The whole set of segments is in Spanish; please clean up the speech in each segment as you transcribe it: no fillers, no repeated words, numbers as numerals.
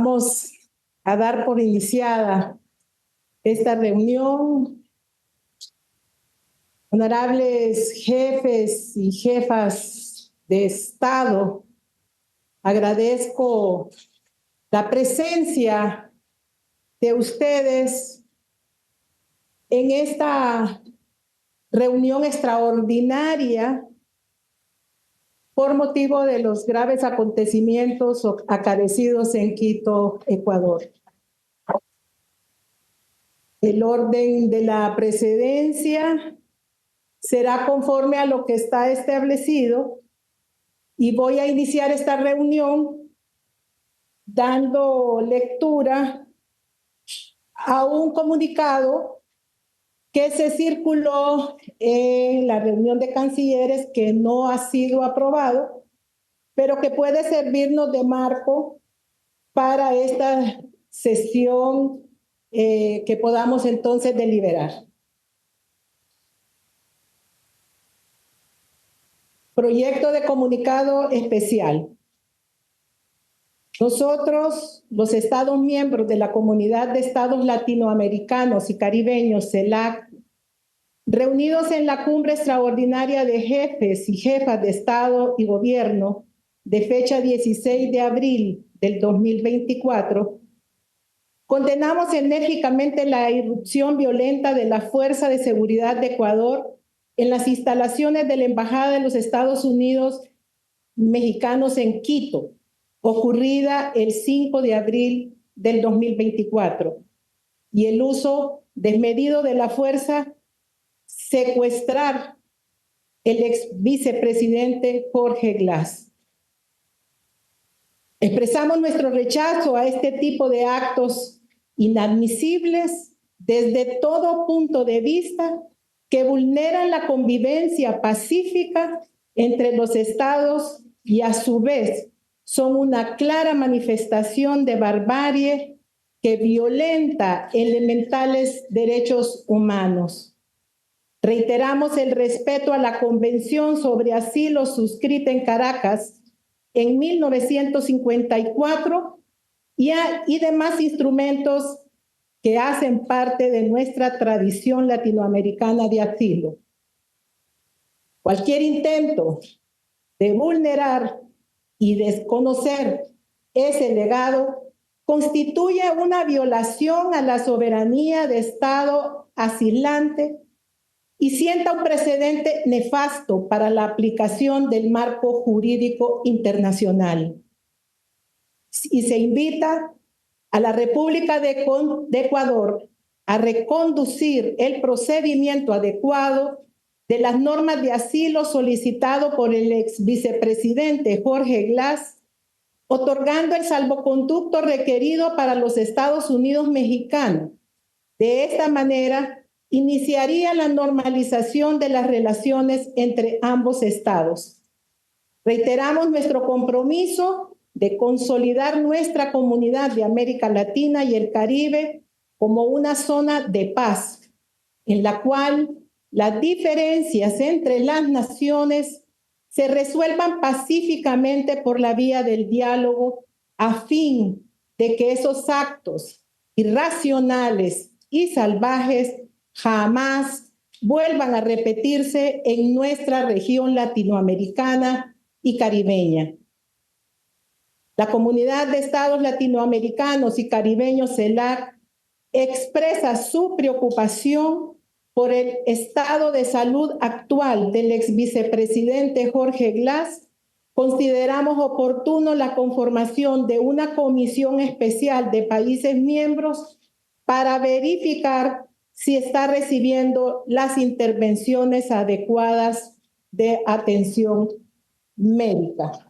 Vamos a dar por iniciada esta reunión. Honorables jefes y jefas de Estado, agradezco la presencia de ustedes en esta reunión extraordinaria por motivo de los graves acontecimientos acaecidos en Quito, Ecuador. El orden de la precedencia será conforme a lo que está establecido y voy a iniciar esta reunión dando lectura a un comunicado que se circuló en la reunión de cancilleres que no ha sido aprobado, pero que puede servirnos de marco para esta sesión que podamos entonces deliberar. Proyecto de comunicado especial. Nosotros, los Estados miembros de la Comunidad de Estados Latinoamericanos y Caribeños, CELAC, reunidos en la Cumbre Extraordinaria de Jefes y Jefas de Estado y Gobierno de fecha 16 de abril del 2024, condenamos enérgicamente la irrupción violenta de la Fuerza de Seguridad de Ecuador en las instalaciones de la Embajada de los Estados Unidos mexicanos en Quito, ocurrida el 5 de abril del 2024, y el uso desmedido de la fuerza, secuestrar el ex vicepresidente Jorge Glass. Expresamos nuestro rechazo a este tipo de actos inadmisibles desde todo punto de vista que vulneran la convivencia pacífica entre los estados y a su vez son una clara manifestación de barbarie que violenta elementales derechos humanos. Reiteramos el respeto a la Convención sobre Asilo suscrita en Caracas en 1954 y demás instrumentos que hacen parte de nuestra tradición latinoamericana de asilo. Cualquier intento de vulnerar y desconocer ese legado constituye una violación a la soberanía de Estado asilante y sienta un precedente nefasto para la aplicación del marco jurídico internacional. Y se invita a la República de Ecuador a reconducir el procedimiento adecuado de las normas de asilo solicitado por el ex vicepresidente Jorge Glass, otorgando el salvoconducto requerido para los Estados Unidos mexicanos. De esta manera, iniciaría la normalización de las relaciones entre ambos estados. Reiteramos nuestro compromiso de consolidar nuestra comunidad de América Latina y el Caribe como una zona de paz, en la cual las diferencias entre las naciones se resuelvan pacíficamente por la vía del diálogo a fin de que esos actos irracionales y salvajes jamás vuelvan a repetirse en nuestra región latinoamericana y caribeña. La Comunidad de Estados Latinoamericanos y Caribeños, CELAC, expresa su preocupación por el estado de salud actual del ex vicepresidente Jorge Glass. Consideramos oportuno la conformación de una comisión especial de países miembros para verificar si está recibiendo las intervenciones adecuadas de atención médica.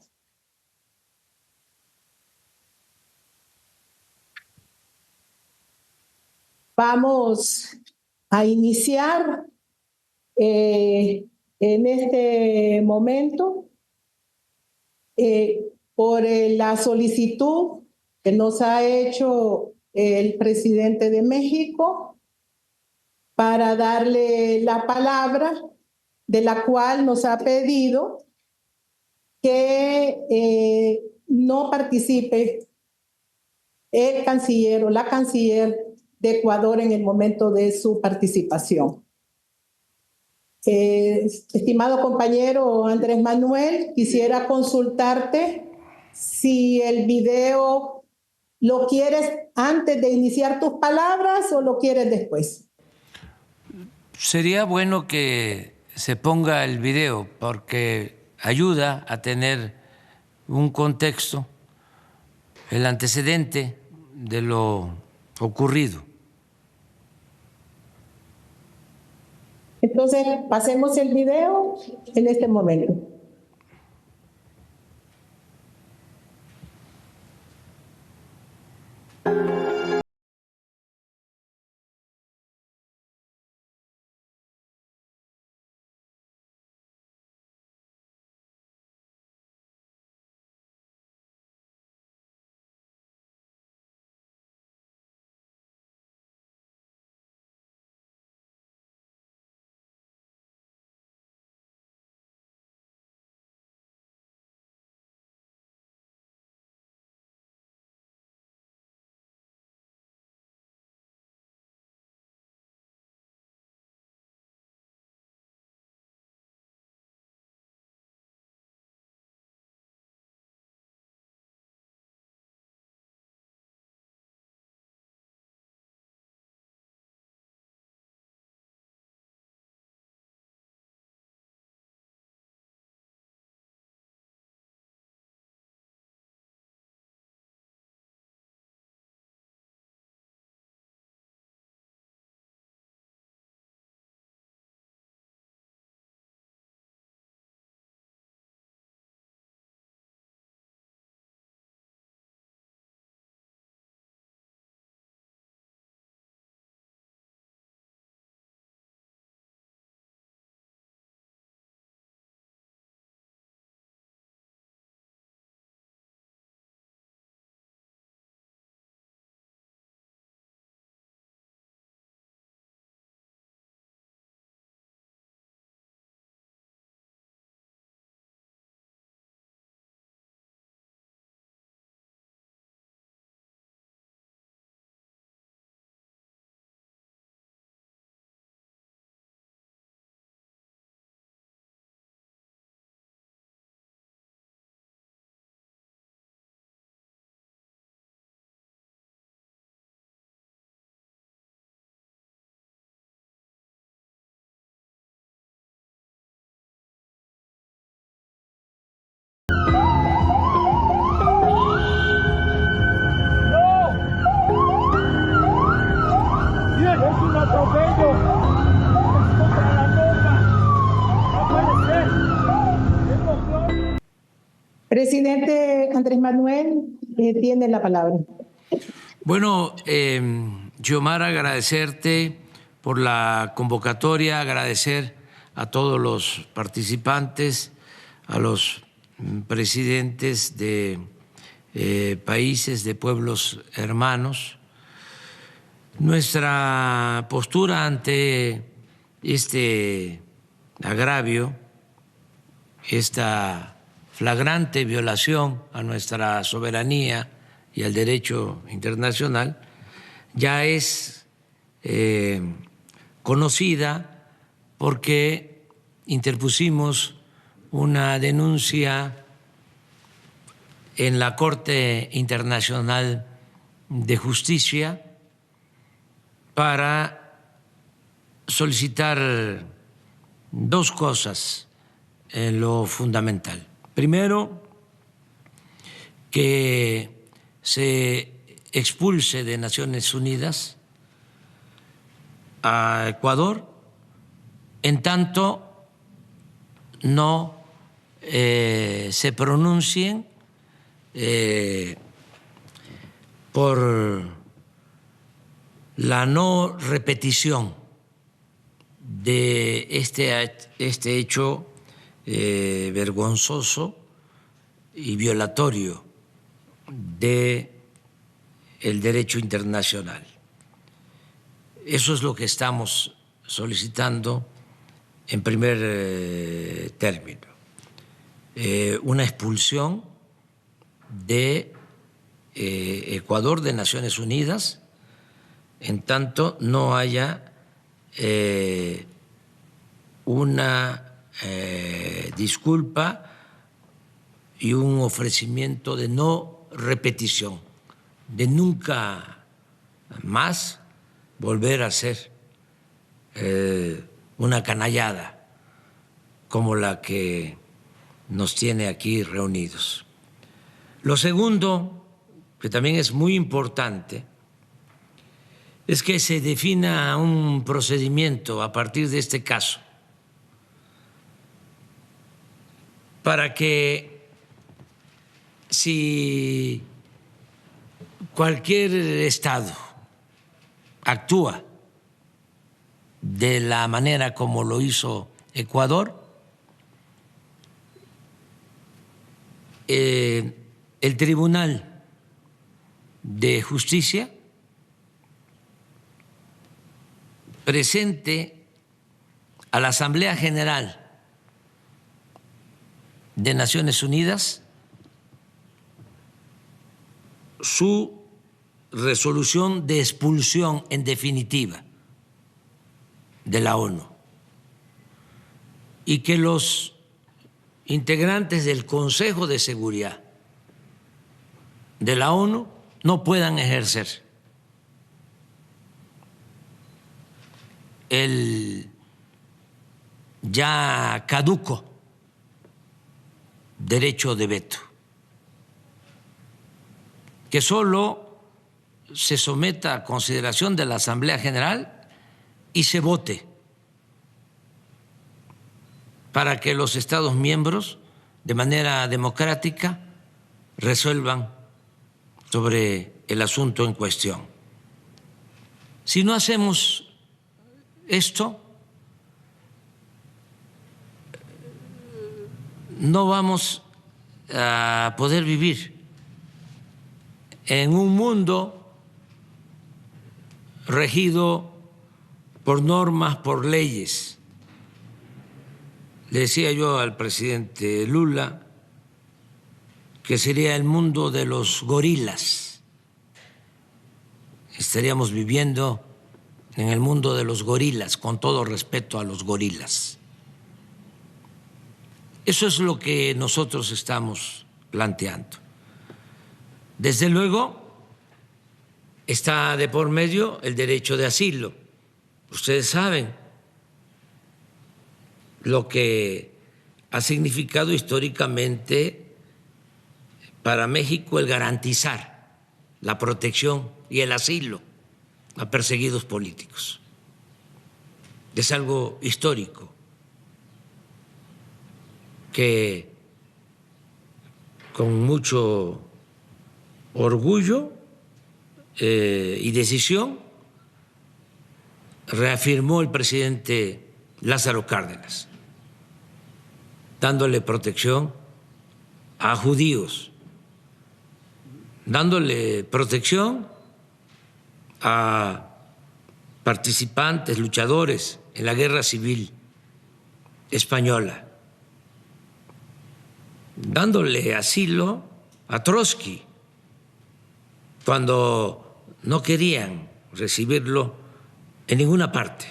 Vamos a iniciar en este momento por la solicitud que nos ha hecho el presidente de México para darle la palabra, de la cual nos ha pedido que no participe el canciller o la canciller de Ecuador en el momento de su participación. Estimado compañero Andrés Manuel, quisiera consultarte si el video lo quieres antes de iniciar tus palabras o lo quieres después. Sería bueno que se ponga el video porque ayuda a tener un contexto, el antecedente de lo ocurrido. Entonces, pasemos el video en este momento. Presidente Andrés Manuel, tiene la palabra. Bueno, Xiomara, agradecerte por la convocatoria, agradecer a todos los participantes, a los presidentes de países, de pueblos hermanos. Nuestra postura ante este agravio, esta flagrante violación a nuestra soberanía y al derecho internacional, ya es conocida porque interpusimos una denuncia en la Corte Internacional de Justicia para solicitar dos cosas en lo fundamental. Primero, que se expulse de Naciones Unidas a Ecuador en tanto no se pronuncien por la no repetición de este hecho vergonzoso y violatorio del derecho internacional. Eso es lo que estamos solicitando en primer término. Una expulsión de Ecuador de Naciones Unidas, en tanto no haya una disculpa y un ofrecimiento de no repetición, de nunca más volver a ser una canallada como la que nos tiene aquí reunidos. Lo segundo, que también es muy importante, es que se defina un procedimiento a partir de este caso para que si cualquier Estado actúa de la manera como lo hizo Ecuador, el Tribunal de Justicia presente a la Asamblea General de Naciones Unidas su resolución de expulsión en definitiva de la ONU y que los integrantes del Consejo de Seguridad de la ONU no puedan ejercer el ya caduco derecho de veto, que solo se someta a consideración de la Asamblea General y se vote para que los Estados miembros, de manera democrática, resuelvan sobre el asunto en cuestión. Si no hacemos esto, no vamos a poder vivir en un mundo regido por normas, por leyes. Le decía yo al presidente Lula que sería el mundo de los gorilas. Estaríamos viviendo en el mundo de los gorilas, con todo respeto a los gorilas. Eso es lo que nosotros estamos planteando. Desde luego, está de por medio el derecho de asilo. Ustedes saben lo que ha significado históricamente para México el garantizar la protección y el asilo a perseguidos políticos. Es algo histórico que con mucho orgullo y decisión reafirmó el presidente Lázaro Cárdenas, dándole protección a judíos, dándole protección a participantes, luchadores en la Guerra Civil Española, dándole asilo a Trotsky cuando no querían recibirlo en ninguna parte.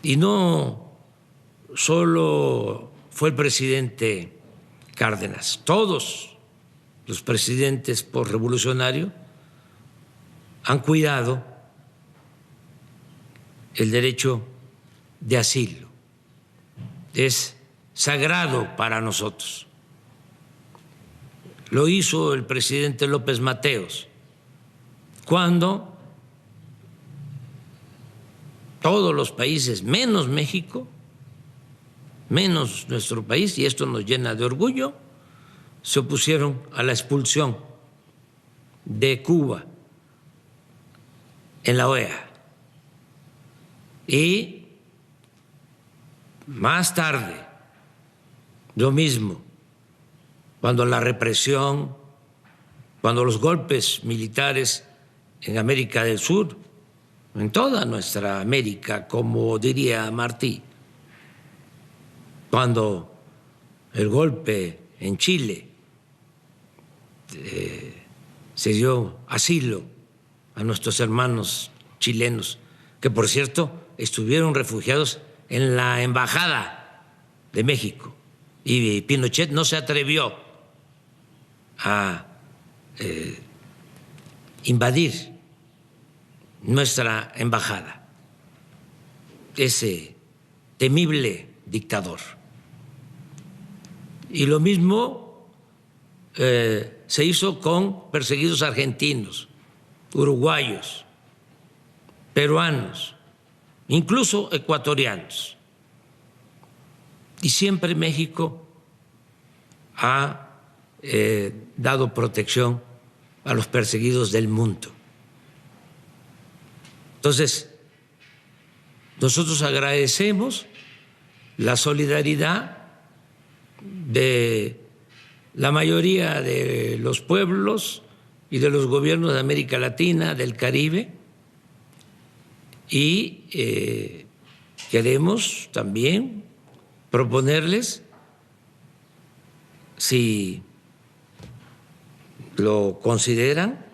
Y no solo fue el presidente Cárdenas, todos los presidentes posrevolucionarios han cuidado el derecho de asilo. Es sagrado para nosotros. Lo hizo el presidente López Mateos cuando todos los países, menos México, menos nuestro país, y esto nos llena de orgullo, se opusieron a la expulsión de Cuba en la OEA. Y más tarde, lo mismo, cuando la represión, cuando los golpes militares en América del Sur, en toda nuestra América, como diría Martí, cuando el golpe en Chile, se dio asilo a nuestros hermanos chilenos, que por cierto estuvieron refugiados en la Embajada de México, y Pinochet no se atrevió a invadir nuestra embajada, ese temible dictador. Y lo mismo se hizo con perseguidos argentinos, uruguayos, peruanos, incluso ecuatorianos. Y siempre México ha dado protección a los perseguidos del mundo. Entonces, nosotros agradecemos la solidaridad de la mayoría de los pueblos y de los gobiernos de América Latina, del Caribe, y queremos también proponerles, si lo consideran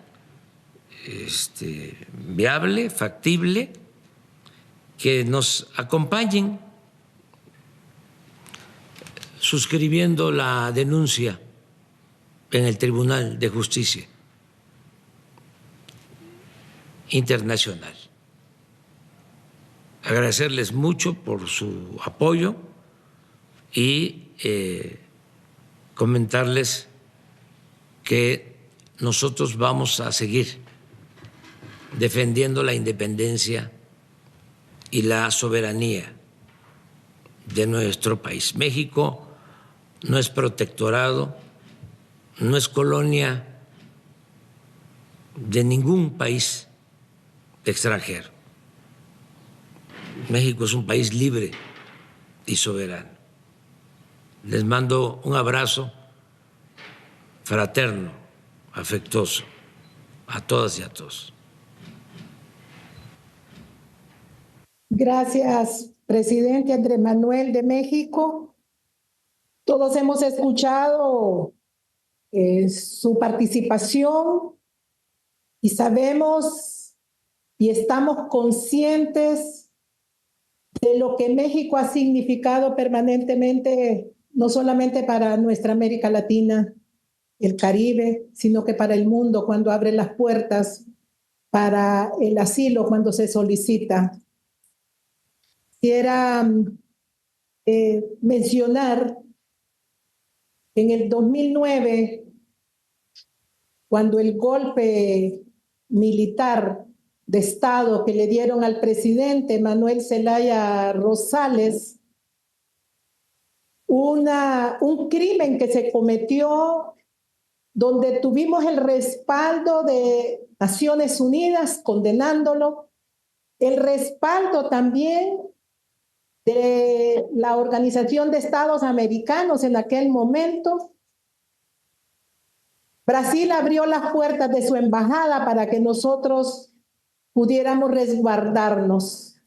viable, factible, que nos acompañen suscribiendo la denuncia en el Tribunal de Justicia Internacional. Agradecerles mucho por su apoyo y comentarles que nosotros vamos a seguir defendiendo la independencia y la soberanía de nuestro país. México no es protectorado, no es colonia de ningún país extranjero. México es un país libre y soberano. Les mando un abrazo fraterno, afectuoso, a todas y a todos. Gracias, presidente Andrés Manuel de México. Todos hemos escuchado su participación y sabemos y estamos conscientes de lo que México ha significado permanentemente, no solamente para nuestra América Latina, el Caribe, sino que para el mundo, cuando abre las puertas para el asilo, cuando se solicita. Quisiera mencionar en el 2009, cuando el golpe militar de Estado que le dieron al presidente Manuel Zelaya Rosales, un crimen que se cometió donde tuvimos el respaldo de Naciones Unidas condenándolo, el respaldo también de la Organización de Estados Americanos en aquel momento. Brasil abrió las puertas de su embajada para que nosotros pudiéramos resguardarnos.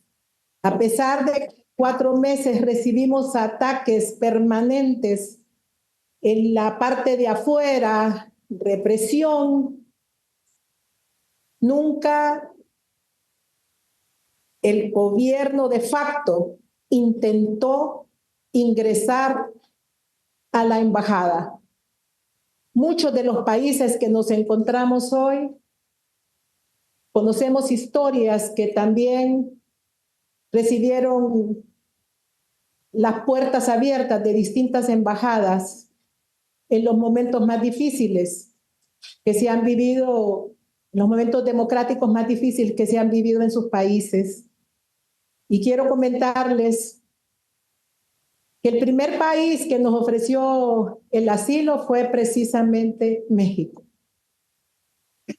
A pesar de 4 meses recibimos ataques permanentes en la parte de afuera, represión, nunca el gobierno de facto intentó ingresar a la embajada. Muchos de los países que nos encontramos hoy conocemos historias que también recibieron las puertas abiertas de distintas embajadas en los momentos más difíciles que se han vivido, en los momentos democráticos más difíciles que se han vivido en sus países. Y quiero comentarles que el primer país que nos ofreció el asilo fue precisamente México.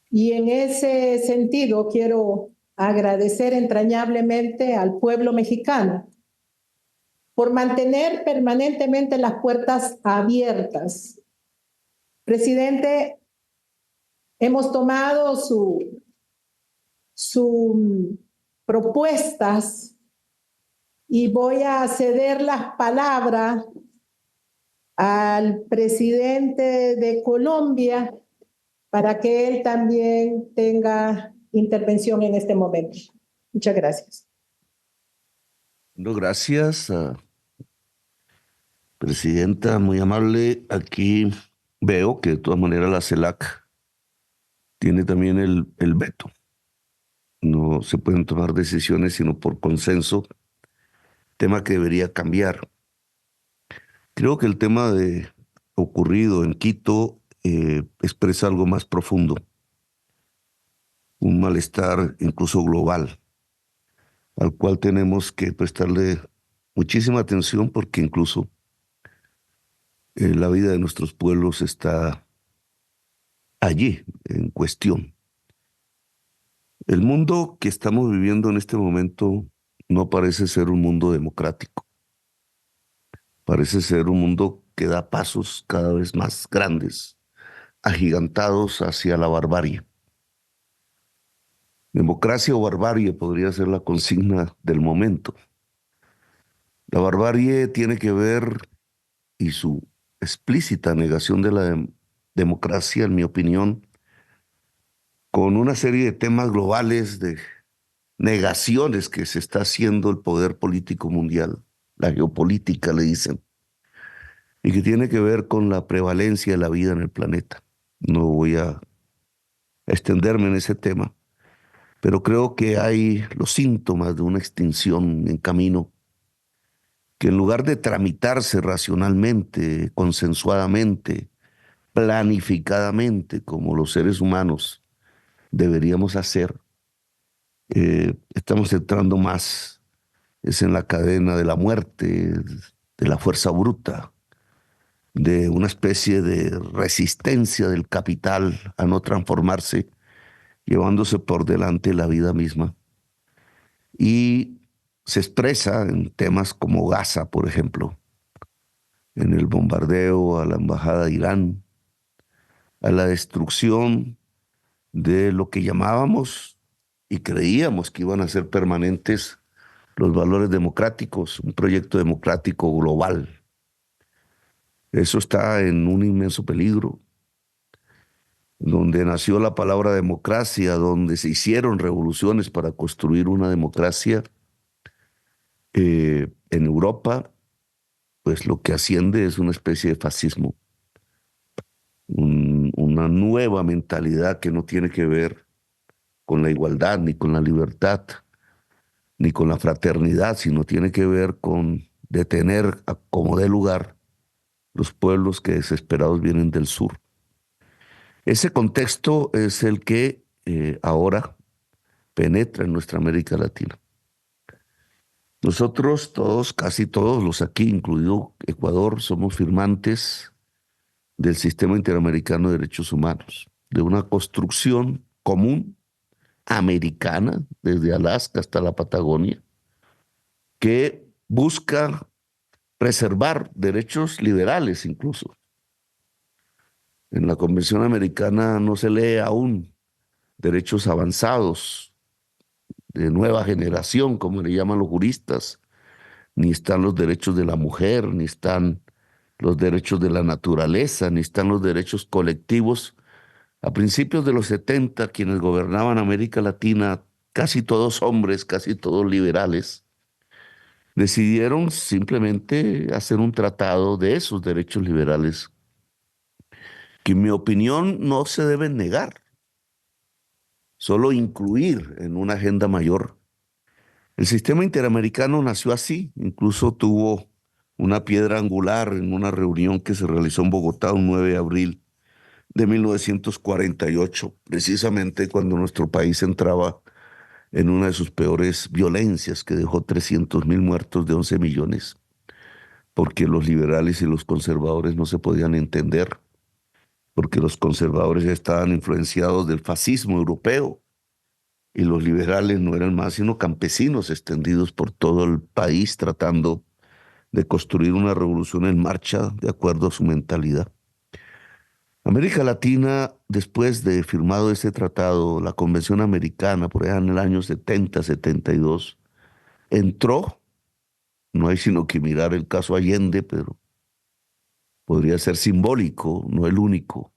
Y en ese sentido quiero agradecer entrañablemente al pueblo mexicano por mantener permanentemente las puertas abiertas. Presidente, hemos tomado sus propuestas y voy a ceder las palabras al presidente de Colombia, para que él también tenga intervención en este momento. Muchas gracias. No, gracias, presidenta, muy amable. Aquí veo que de todas maneras la CELAC tiene también el veto. No se pueden tomar decisiones sino por consenso, tema que debería cambiar. Creo que el tema de ocurrido en Quito expresa algo más profundo, un malestar incluso global, al cual tenemos que prestarle muchísima atención porque incluso la vida de nuestros pueblos está allí en cuestión. El mundo que estamos viviendo en este momento no parece ser un mundo democrático. Parece ser un mundo que da pasos cada vez más grandes, agigantados hacia la barbarie. Democracia o barbarie podría ser la consigna del momento. La barbarie tiene que ver, y su explícita negación de la democracia, en mi opinión, con una serie de temas globales, de negaciones que se está haciendo el poder político mundial, la geopolítica le dicen, y que tiene que ver con la prevalencia de la vida en el planeta. No voy a extenderme en ese tema, pero creo que hay los síntomas de una extinción en camino que en lugar de tramitarse racionalmente, consensuadamente, planificadamente, como los seres humanos deberíamos hacer, estamos entrando más es en la cadena de la muerte, de la fuerza bruta, de una especie de resistencia del capital a no transformarse, llevándose por delante la vida misma. Y se expresa en temas como Gaza, por ejemplo, en el bombardeo a la embajada de Irán, a la destrucción de lo que llamábamos y creíamos que iban a ser permanentes los valores democráticos, un proyecto democrático global. Eso está en un inmenso peligro. Donde nació la palabra democracia, donde se hicieron revoluciones para construir una democracia, en Europa, pues lo que asciende es una especie de fascismo, una nueva mentalidad que no tiene que ver con la igualdad, ni con la libertad, ni con la fraternidad, sino tiene que ver con detener a como dé lugar los pueblos que desesperados vienen del sur. Ese contexto es el que ahora penetra en nuestra América Latina. Nosotros todos, casi todos los aquí, incluido Ecuador, somos firmantes del Sistema Interamericano de Derechos Humanos, de una construcción común americana, desde Alaska hasta la Patagonia, que busca preservar derechos liberales incluso. En la Convención Americana no se lee aún derechos avanzados, de nueva generación, como le llaman los juristas, ni están los derechos de la mujer, ni están los derechos de la naturaleza, ni están los derechos colectivos. A principios de los 70, quienes gobernaban América Latina, casi todos hombres, casi todos liberales, decidieron simplemente hacer un tratado de esos derechos liberales, que en mi opinión no se deben negar, solo incluir en una agenda mayor. El sistema interamericano nació así, incluso tuvo una piedra angular en una reunión que se realizó en Bogotá un 9 de abril de 1948, precisamente cuando nuestro país entraba en una de sus peores violencias que dejó 300.000 muertos de 11 millones, porque los liberales y los conservadores no se podían entender, porque los conservadores estaban influenciados del fascismo europeo y los liberales no eran más sino campesinos extendidos por todo el país tratando de construir una revolución en marcha de acuerdo a su mentalidad. América Latina, después de firmado este tratado, la Convención Americana, por allá en el año 70, 72, entró, no hay sino que mirar el caso Allende, pero podría ser simbólico, no el único,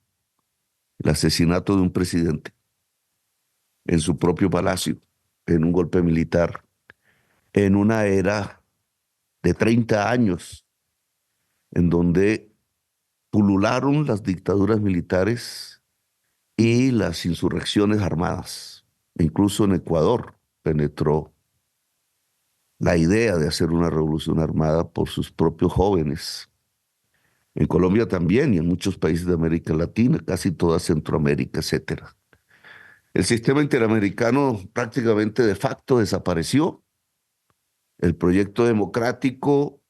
el asesinato de un presidente en su propio palacio, en un golpe militar, en una era de 30 años, en donde pulularon las dictaduras militares y las insurrecciones armadas. Incluso en Ecuador penetró la idea de hacer una revolución armada por sus propios jóvenes. En Colombia también y en muchos países de América Latina, casi toda Centroamérica, etcétera. El sistema interamericano prácticamente de facto desapareció. El proyecto democrático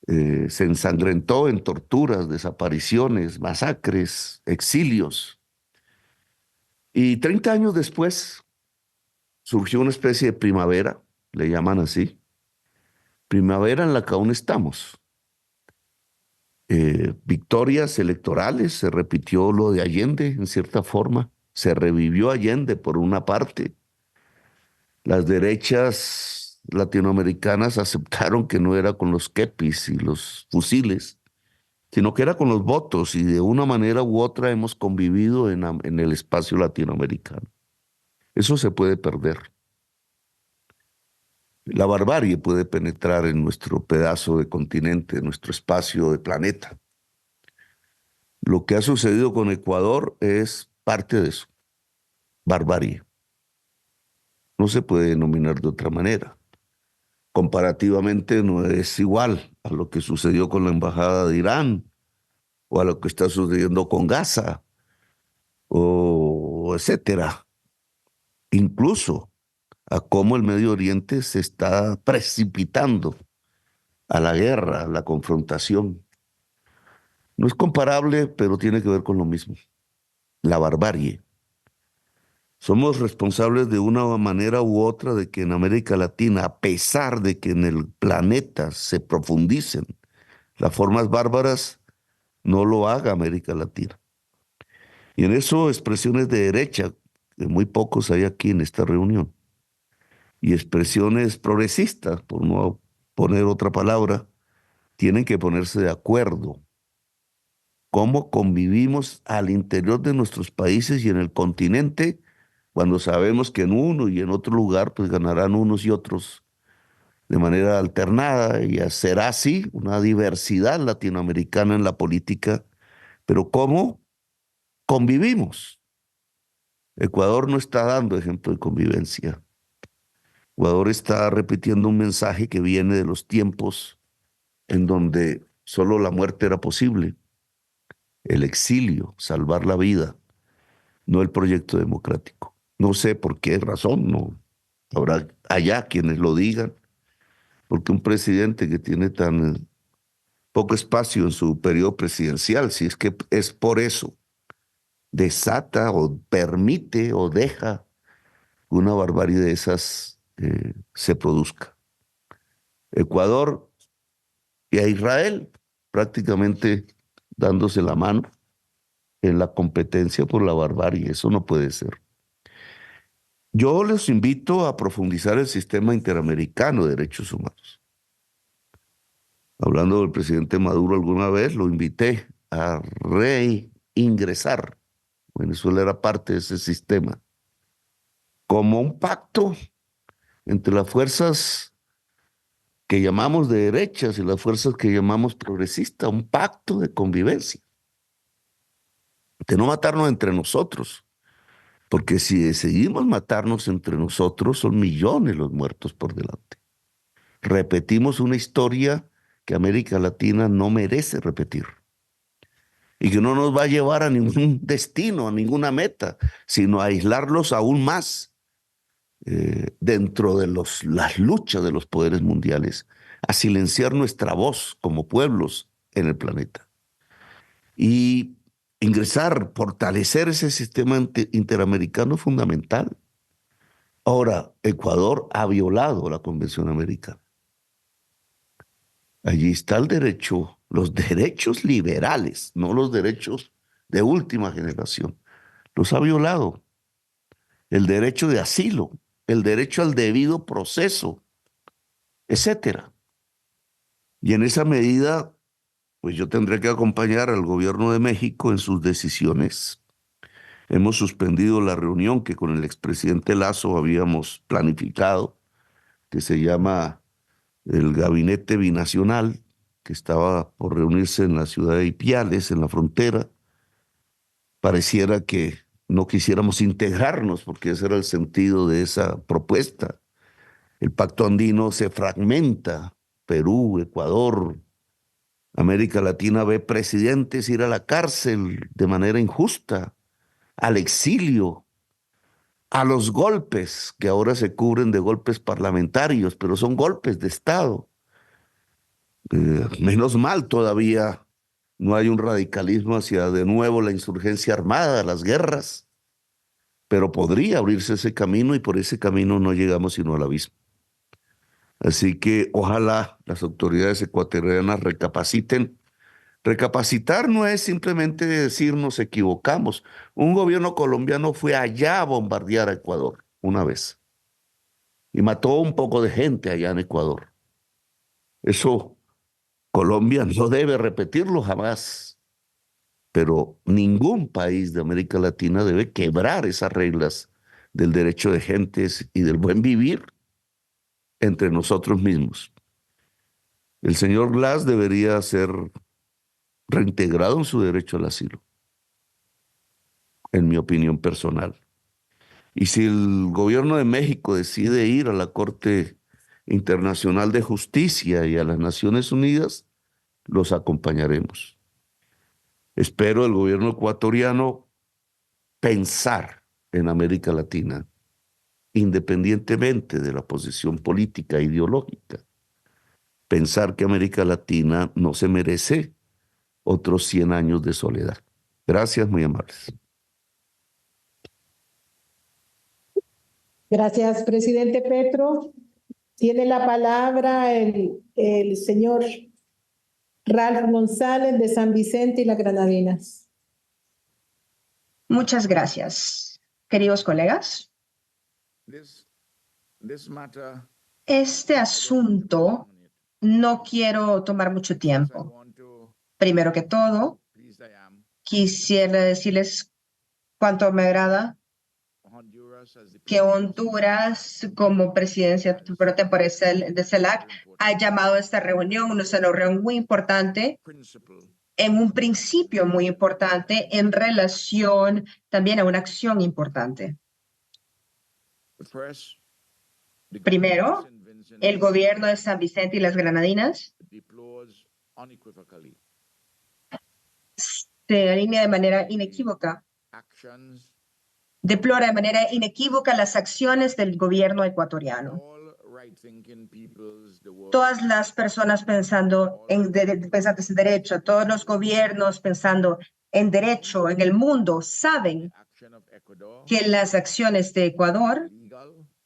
se ensangrentó en torturas, desapariciones, masacres, exilios. Y 30 años después surgió una especie de primavera, le llaman así, primavera en la que aún estamos. Victorias electorales, se repitió lo de Allende en cierta forma, se revivió Allende por una parte. Las derechas latinoamericanas aceptaron que no era con los kepis y los fusiles, sino que era con los votos, y de una manera u otra hemos convivido en el espacio latinoamericano. Eso se puede perder. La barbarie puede penetrar en nuestro pedazo de continente, en nuestro espacio de planeta. Lo que ha sucedido con Ecuador es parte de eso, barbarie. No se puede denominar de otra manera. Comparativamente no es igual a lo que sucedió con la embajada de Irán o a lo que está sucediendo con Gaza o etcétera. Incluso a cómo el Medio Oriente se está precipitando a la guerra, a la confrontación. No es comparable, pero tiene que ver con lo mismo. La barbarie. Somos responsables de una manera u otra de que en América Latina, a pesar de que en el planeta se profundicen las formas bárbaras, no lo haga América Latina. Y en eso expresiones de derecha, que muy pocos hay aquí en esta reunión, y expresiones progresistas, por no poner otra palabra, tienen que ponerse de acuerdo. Cómo convivimos al interior de nuestros países y en el continente, cuando sabemos que en uno y en otro lugar pues ganarán unos y otros de manera alternada, y será así una diversidad latinoamericana en la política, pero ¿cómo convivimos? Ecuador no está dando ejemplo de convivencia. Ecuador está repitiendo un mensaje que viene de los tiempos en donde solo la muerte era posible, el exilio, salvar la vida, no el proyecto democrático. No sé por qué razón, no habrá allá quienes lo digan, porque un presidente que tiene tan poco espacio en su periodo presidencial, si es que es por eso, desata o permite o deja que una barbarie de esas se produzca. Ecuador y a Israel prácticamente dándose la mano en la competencia por la barbarie. Eso no puede ser. Yo les invito a profundizar el sistema interamericano de derechos humanos. Hablando del presidente Maduro alguna vez, lo invité a reingresar. Venezuela era parte de ese sistema, como un pacto entre las fuerzas que llamamos de derechas y las fuerzas que llamamos progresistas, un pacto de convivencia, de no matarnos entre nosotros, porque si decidimos matarnos entre nosotros, son millones los muertos por delante. Repetimos una historia que América Latina no merece repetir y que no nos va a llevar a ningún destino, a ninguna meta, sino a aislarlos aún más dentro de las luchas de los poderes mundiales, a silenciar nuestra voz como pueblos en el planeta. Y ingresar, fortalecer ese sistema interamericano es fundamental. Ahora, Ecuador ha violado la Convención Americana. Allí está el derecho, los derechos liberales, no los derechos de última generación. Los ha violado. El derecho de asilo, el derecho al debido proceso, etcétera. Y en esa medida, pues yo tendré que acompañar al gobierno de México en sus decisiones Hemos suspendido la reunión que con el expresidente Lazo habíamos planificado, que se llama el Gabinete Binacional, que estaba por reunirse en la ciudad de Ipiales, en la frontera. Pareciera que no quisiéramos integrarnos, porque ese era el sentido de esa propuesta. El pacto andino se fragmenta. Perú, Ecuador, América Latina ve presidentes ir a la cárcel de manera injusta, al exilio, a los golpes, que ahora se cubren de golpes parlamentarios, pero son golpes de Estado. Menos mal todavía no hay un radicalismo hacia de nuevo la insurgencia armada, las guerras, pero podría abrirse ese camino y por ese camino no llegamos sino al abismo. Así que ojalá las autoridades ecuatorianas recapaciten. Recapacitar no es simplemente decir nos equivocamos. Un gobierno colombiano fue allá a bombardear a Ecuador una vez y mató un poco de gente allá en Ecuador. Eso Colombia no debe repetirlo jamás, pero ningún país de América Latina debe quebrar esas reglas del derecho de gentes y del buen vivir entre nosotros mismos. El señor Glass debería ser reintegrado en su derecho al asilo, en mi opinión personal. Y si el gobierno de México decide ir a la Corte Internacional de Justicia y a las Naciones Unidas, los acompañaremos. Espero el gobierno ecuatoriano pensar en América Latina, independientemente de la posición política e ideológica. Pensar que América Latina no se merece otros 100 años de soledad. Gracias, muy amables. Gracias, presidente Petro. Tiene la palabra el señor Ralph González de San Vicente y las Granadinas. Muchas gracias, queridos colegas. Este asunto no quiero tomar mucho tiempo. Primero que todo, quisiera decirles cuánto me agrada que Honduras, como presidencia temporal de CELAC, ha llamado a esta reunión, una reunión muy importante, en un principio muy importante, en relación también a una acción importante. Primero, el gobierno de San Vicente y las Granadinas se alinea de manera inequívoca, deplora de manera inequívoca las acciones del gobierno ecuatoriano. Todas las personas pensando en derecho, todos los gobiernos pensando en derecho en el mundo saben que las acciones de Ecuador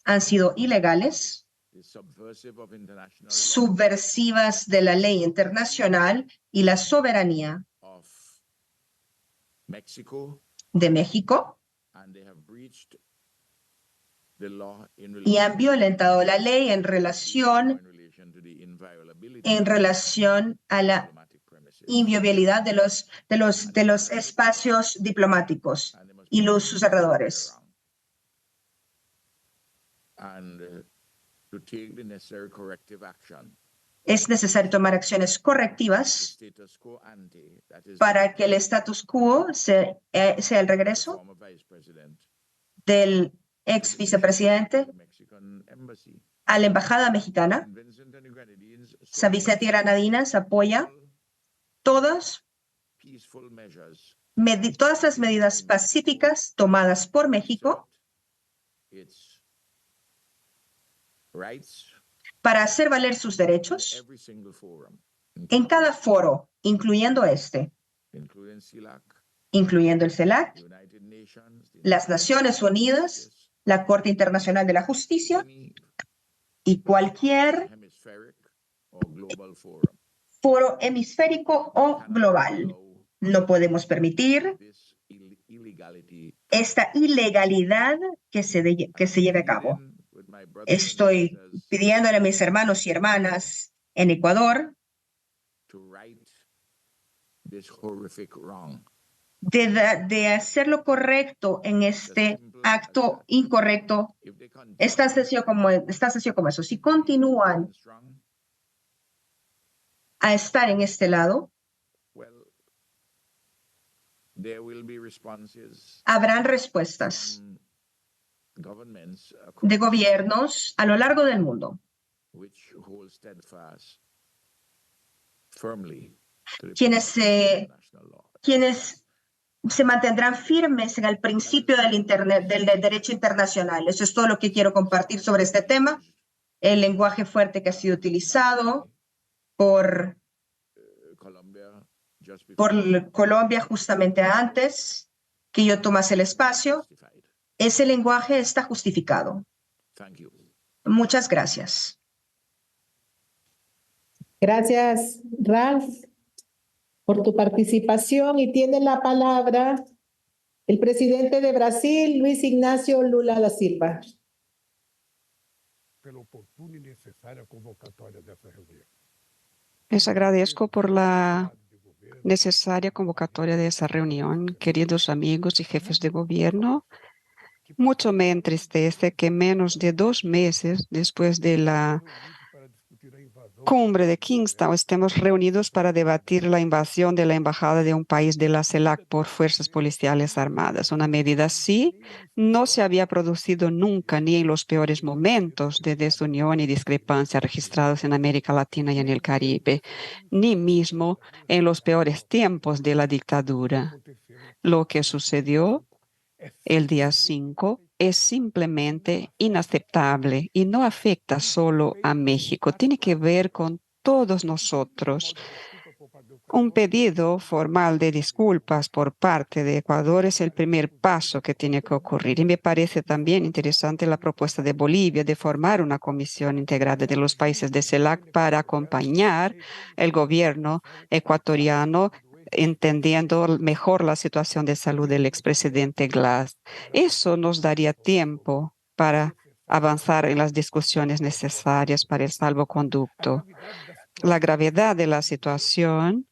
han sido ilegales, subversivas de la ley internacional y la soberanía de México, y han violentado la ley en relación a la inviolabilidad de los espacios diplomáticos y sus alrededores. Es necesario tomar acciones correctivas para que el status quo sea el regreso del ex vicepresidente a la embajada mexicana. San Vicente y Granadinas apoya todas las medidas pacíficas tomadas por México para hacer valer sus derechos en cada foro, incluyendo incluyendo el CELAC, las Naciones Unidas, la Corte Internacional de la Justicia y cualquier foro hemisférico o global. No podemos permitir esta ilegalidad que se lleve a cabo. Estoy pidiéndole a mis hermanos y hermanas en Ecuador de hacer lo correcto en este acto incorrecto está sencillo como eso. Si continúan a estar en este lado, habrán respuestas de gobiernos a lo largo del mundo quienes se mantendrán firmes en el principio del derecho internacional. Eso es todo lo que quiero compartir sobre este tema. El lenguaje fuerte que ha sido utilizado por Colombia justamente antes que yo tomase el espacio, ese lenguaje está justificado. Muchas gracias. Gracias, Ralph, por tu participación, y tiene la palabra el presidente de Brasil, Luis Ignacio Lula da Silva. Les agradezco por la necesaria convocatoria de esa reunión, queridos amigos y jefes de gobierno. Mucho me entristece que menos de 2 meses después de la cumbre de Kingstown estemos reunidos para debatir la invasión de la embajada de un país de la CELAC por fuerzas policiales armadas. Una medida así no se había producido nunca, ni en los peores momentos de desunión y discrepancia registrados en América Latina y en el Caribe, ni mismo en los peores tiempos de la dictadura. Lo que sucedió el día 5 es simplemente inaceptable y no afecta solo a México, tiene que ver con todos nosotros. Un pedido formal de disculpas por parte de Ecuador es el primer paso que tiene que ocurrir. Y me parece también interesante la propuesta de Bolivia de formar una comisión integrada de los países de CELAC para acompañar el gobierno ecuatoriano entendiendo mejor la situación de salud del expresidente Glass. Eso nos daría tiempo para avanzar en las discusiones necesarias para el salvoconducto. La gravedad de la situación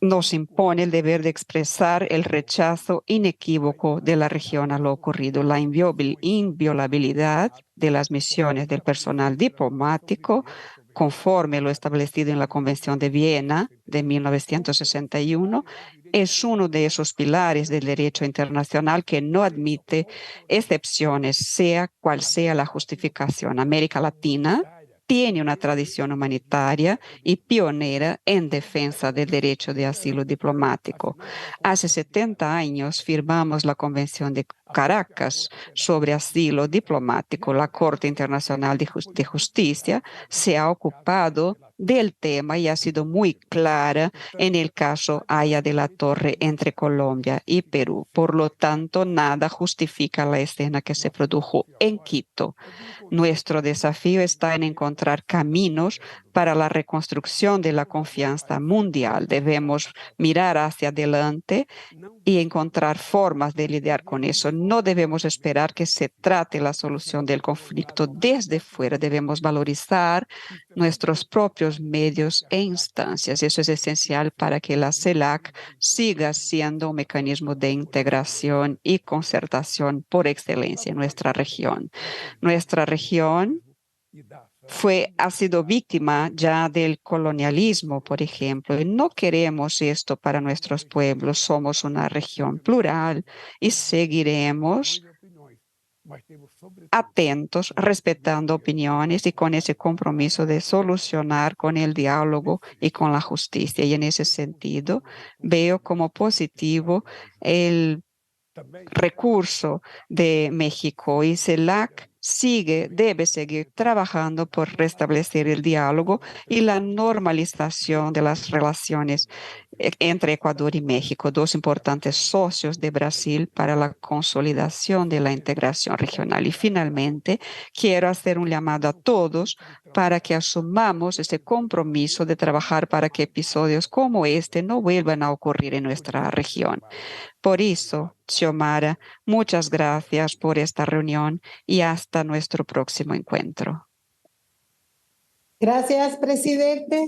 nos impone el deber de expresar el rechazo inequívoco de la región a lo ocurrido, la inviolabilidad de las misiones del personal diplomático, conforme lo establecido en la Convención de Viena de 1961, es uno de esos pilares del derecho internacional que no admite excepciones, sea cual sea la justificación. América Latina tiene una tradición humanitaria y pionera en defensa del derecho de asilo diplomático. Hace 70 años firmamos la Convención de Caracas sobre asilo diplomático. La Corte Internacional de Justicia se ha ocupado del tema y ha sido muy clara en el caso Haya de la Torre entre Colombia y Perú. Por lo tanto, nada justifica la escena que se produjo en Quito. Nuestro desafío está en encontrar caminos para la reconstrucción de la confianza mundial. Debemos mirar hacia adelante y encontrar formas de lidiar con eso. No debemos esperar que se trate la solución del conflicto desde fuera. Debemos valorizar nuestros propios medios e instancias. Eso es esencial para que la CELAC siga siendo un mecanismo de integración y concertación por excelencia en nuestra región. Nuestra región ha sido víctima ya del colonialismo, por ejemplo, y no queremos esto para nuestros pueblos. Somos una región plural y seguiremos atentos, respetando opiniones y con ese compromiso de solucionar con el diálogo y con la justicia. Y en ese sentido, veo como positivo el recurso de México, y CELAC debe seguir trabajando por restablecer el diálogo y la normalización de las relaciones entre Ecuador y México, dos importantes socios de Brasil para la consolidación de la integración regional. Y finalmente, quiero hacer un llamado a todos para que asumamos ese compromiso de trabajar para que episodios como este no vuelvan a ocurrir en nuestra región. Por eso, Xiomara, muchas gracias por esta reunión y hasta nuestro próximo encuentro. Gracias, presidente,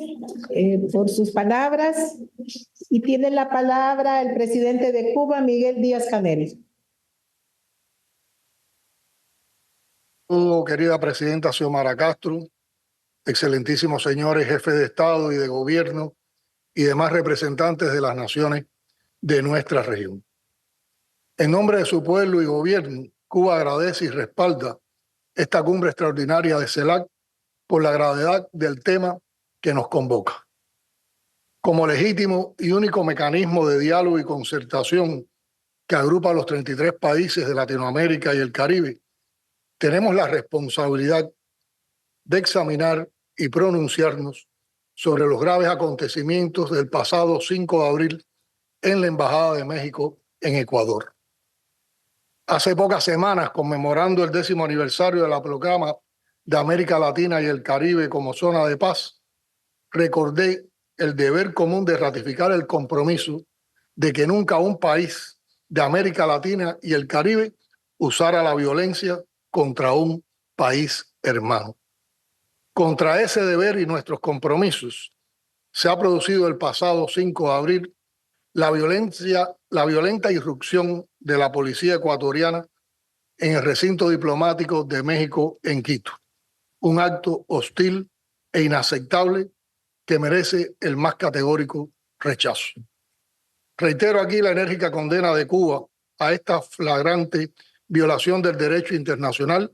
por sus palabras. Y tiene la palabra el presidente de Cuba, Miguel Díaz-Canel. Querida presidenta Xiomara Castro, excelentísimos señores jefes de Estado y de Gobierno y demás representantes de las naciones de nuestra región. En nombre de su pueblo y gobierno, Cuba agradece y respalda esta cumbre extraordinaria de CELAC por la gravedad del tema que nos convoca. Como legítimo y único mecanismo de diálogo y concertación que agrupa a los 33 países de Latinoamérica y el Caribe, tenemos la responsabilidad de examinar y pronunciarnos sobre los graves acontecimientos del pasado 5 de abril en la Embajada de México en Ecuador. Hace pocas semanas, conmemorando el 10º aniversario de la proclama de América Latina y el Caribe como zona de paz, recordé el deber común de ratificar el compromiso de que nunca un país de América Latina y el Caribe usara la violencia contra un país hermano. Contra ese deber y nuestros compromisos se ha producido el pasado 5 de abril la violenta irrupción de la policía ecuatoriana en el recinto diplomático de México en Quito. Un acto hostil e inaceptable que merece el más categórico rechazo. Reitero aquí la enérgica condena de Cuba a esta flagrante violación del derecho internacional,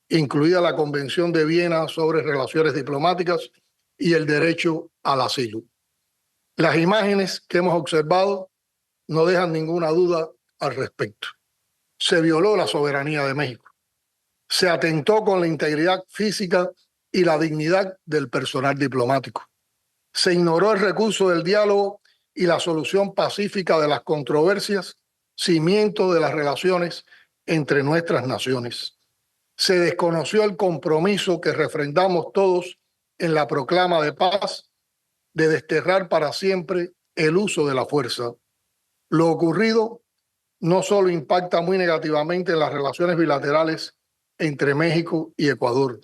incluida la Convención de Viena sobre Relaciones Diplomáticas y el derecho al asilo. Las imágenes que hemos observado no dejan ninguna duda al respecto. Se violó la soberanía de México. Se atentó con la integridad física y la dignidad del personal diplomático. Se ignoró el recurso del diálogo y la solución pacífica de las controversias, cimiento de las relaciones entre nuestras naciones. Se desconoció el compromiso que refrendamos todos en la proclama de paz de desterrar para siempre el uso de la fuerza. Lo ocurrido no solo impacta muy negativamente en las relaciones bilaterales entre México y Ecuador,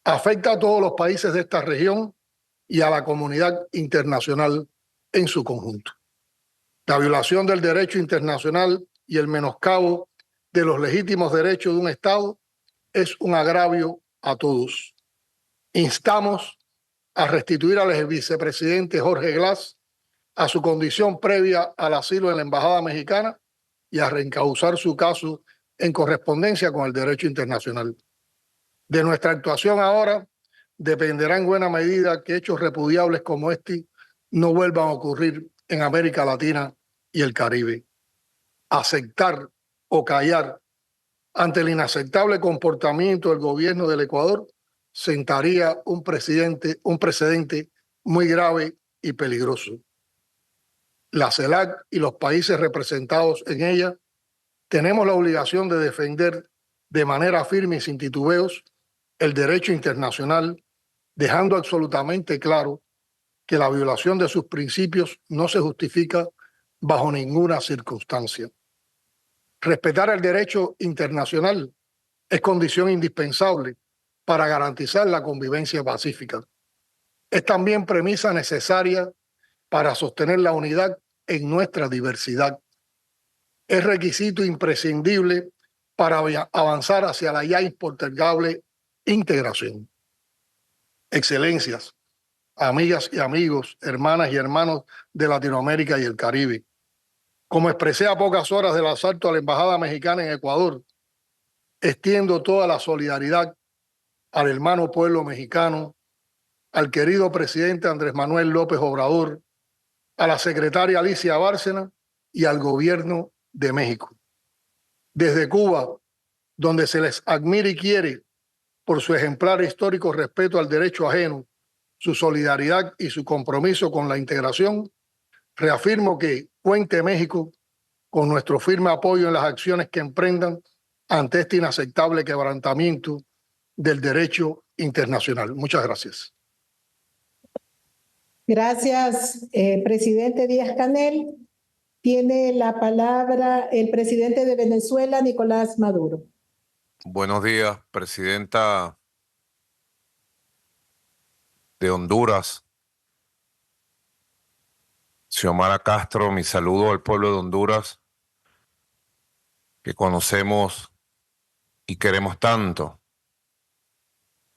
afecta a todos los países de esta región y a la comunidad internacional en su conjunto. La violación del derecho internacional y el menoscabo de los legítimos derechos de un Estado es un agravio a todos. Instamos a restituir al vicepresidente Jorge Glass a su condición previa al asilo en la Embajada Mexicana y a reencauzar su caso en correspondencia con el derecho internacional. De nuestra actuación ahora dependerá en buena medida que hechos repudiables como este no vuelvan a ocurrir en América Latina y el Caribe. Aceptar o callar ante el inaceptable comportamiento del gobierno del Ecuador sentaría un precedente muy grave y peligroso. La CELAC y los países representados en ella tenemos la obligación de defender de manera firme y sin titubeos el derecho internacional, dejando absolutamente claro que la violación de sus principios no se justifica bajo ninguna circunstancia. Respetar el derecho internacional es condición indispensable para garantizar la convivencia pacífica. Es también premisa necesaria para sostener la unidad en nuestra diversidad. Es requisito imprescindible para avanzar hacia la ya impostergable integración. Excelencias, amigas y amigos, hermanas y hermanos de Latinoamérica y el Caribe. Como expresé a pocas horas del asalto a la Embajada Mexicana en Ecuador, extiendo toda la solidaridad al hermano pueblo mexicano, al querido presidente Andrés Manuel López Obrador, a la secretaria Alicia Bárcena y al gobierno de México. Desde Cuba, donde se les admira y quiere por su ejemplar histórico respeto al derecho ajeno, su solidaridad y su compromiso con la integración, reafirmo que cuente México con nuestro firme apoyo en las acciones que emprendan ante este inaceptable quebrantamiento del derecho internacional. Muchas gracias. Gracias, presidente Díaz-Canel. Tiene la palabra el presidente de Venezuela, Nicolás Maduro. Buenos días, presidenta de Honduras, Xiomara Castro, mi saludo al pueblo de Honduras, que conocemos y queremos tanto.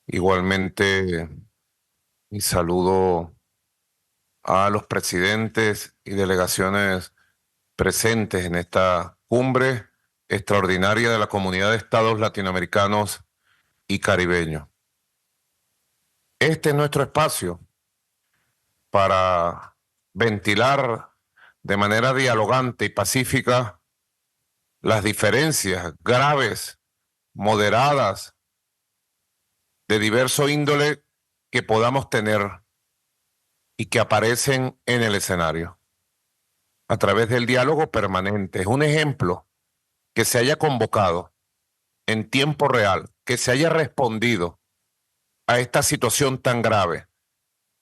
Igualmente, mi saludo a los presidentes y delegaciones presentes en esta cumbre extraordinaria de la Comunidad de Estados Latinoamericanos y Caribeños. Este es nuestro espacio para ventilar de manera dialogante y pacífica las diferencias graves, moderadas, de diverso índole que podamos tener y que aparecen en el escenario a través del diálogo permanente. Es un ejemplo que se haya convocado en tiempo real, que se haya respondido a esta situación tan grave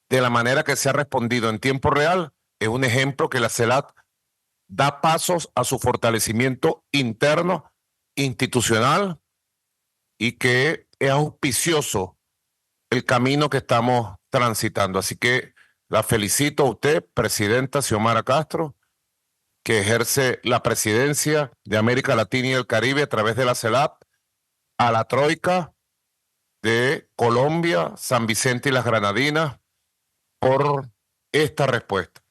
de la manera que se ha respondido en tiempo real. Es un ejemplo que la CELAC da pasos a su fortalecimiento interno, institucional, y que es auspicioso el camino que estamos transitando. Así que la felicito a usted, presidenta Xiomara Castro, que ejerce la presidencia de América Latina y el Caribe a través de la CELAC, a la Troika de Colombia, San Vicente y las Granadinas, por esta respuesta.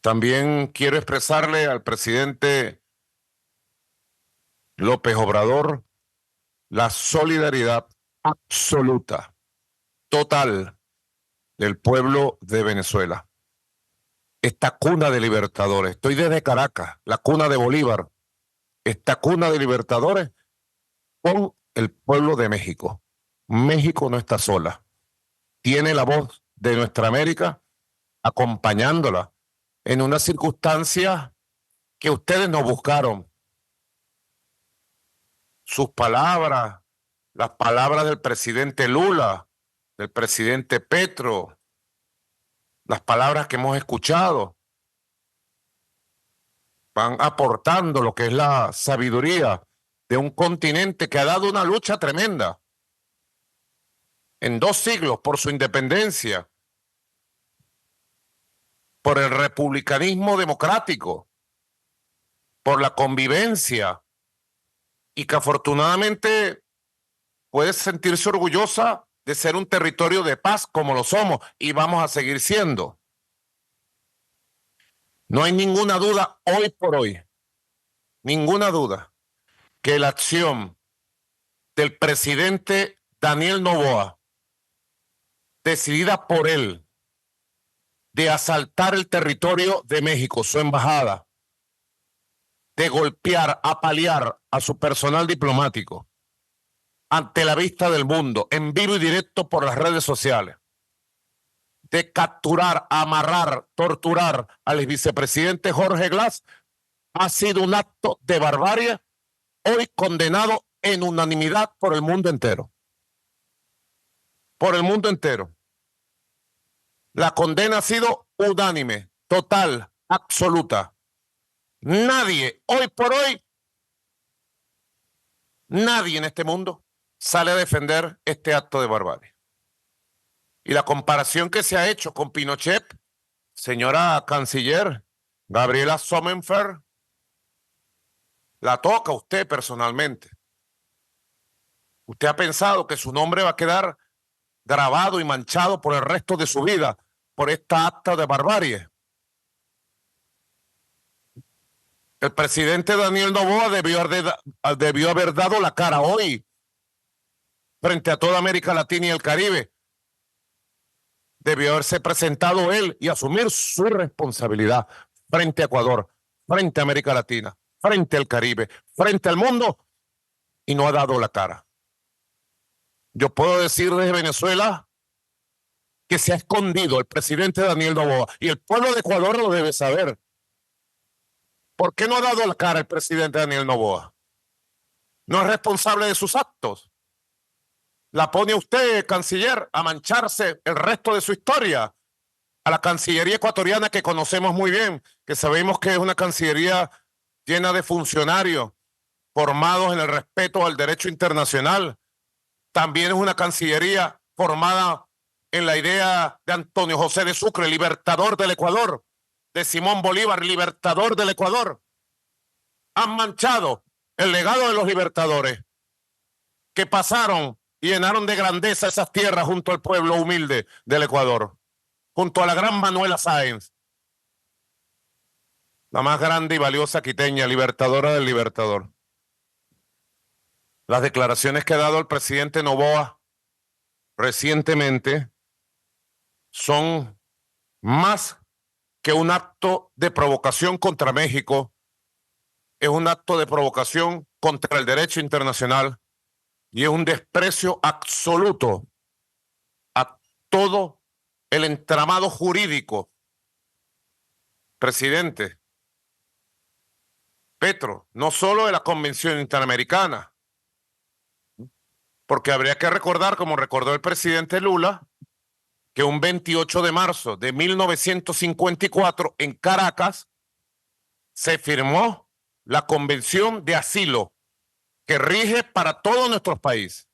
También quiero expresarle al presidente López Obrador la solidaridad absoluta, total, del pueblo de Venezuela. Esta cuna de libertadores, estoy desde Caracas, la cuna de Bolívar, esta cuna de libertadores con el pueblo de México. México no está sola, tiene la voz de nuestra América acompañándola en una circunstancia que ustedes no buscaron. Sus palabras, las palabras del presidente Lula, del presidente Petro, las palabras que hemos escuchado, van aportando lo que es la sabiduría de un continente que ha dado una lucha tremenda en 2 siglos por su independencia, por el republicanismo democrático, por la convivencia, y que afortunadamente puede sentirse orgullosa de ser un territorio de paz como lo somos y vamos a seguir siendo. No hay ninguna duda hoy por hoy, ninguna duda, que la acción del presidente Daniel Noboa, decidida por él, de asaltar el territorio de México, su embajada, de golpear, apalear a su personal diplomático ante la vista del mundo, en vivo y directo por las redes sociales, de capturar, amarrar, torturar al vicepresidente Jorge Glass, ha sido un acto de barbarie, hoy condenado en unanimidad por el mundo entero. Por el mundo entero. La condena ha sido unánime, total, absoluta. Nadie, hoy por hoy, nadie en este mundo sale a defender este acto de barbarie. Y la comparación que se ha hecho con Pinochet, señora canciller Gabriela Sommerfeld, la toca a usted personalmente. Usted ha pensado que su nombre va a quedar grabado y manchado por el resto de su vida por esta acta de barbarie. El presidente Daniel Noboa debió haber dado la cara hoy frente a toda América Latina y el Caribe. Debió haberse presentado él y asumir su responsabilidad frente a Ecuador, frente a América Latina, frente al Caribe, frente al mundo, y no ha dado la cara. Yo puedo decir desde Venezuela que se ha escondido el presidente Daniel Noboa, y el pueblo de Ecuador lo debe saber. ¿Por qué no ha dado la cara el presidente Daniel Noboa? No es responsable de sus actos. La pone usted, canciller, a mancharse el resto de su historia. A la Cancillería ecuatoriana, que conocemos muy bien, que sabemos que es una cancillería llena de funcionarios formados en el respeto al derecho internacional. También es una cancillería formada en la idea de Antonio José de Sucre, libertador del Ecuador, de Simón Bolívar, libertador del Ecuador. Han manchado el legado de los libertadores que pasaron y llenaron de grandeza esas tierras junto al pueblo humilde del Ecuador, junto a la gran Manuela Sáenz, la más grande y valiosa quiteña, libertadora del Libertador. Las declaraciones que ha dado el presidente Noboa recientemente son más que un acto de provocación contra México, es un acto de provocación contra el derecho internacional y es un desprecio absoluto a todo el entramado jurídico. Presidente, Petro, no solo de la Convención Interamericana, porque habría que recordar, como recordó el presidente Lula, que un 28 de marzo de 1954 en Caracas se firmó la Convención de Asilo que rige para todos nuestros países.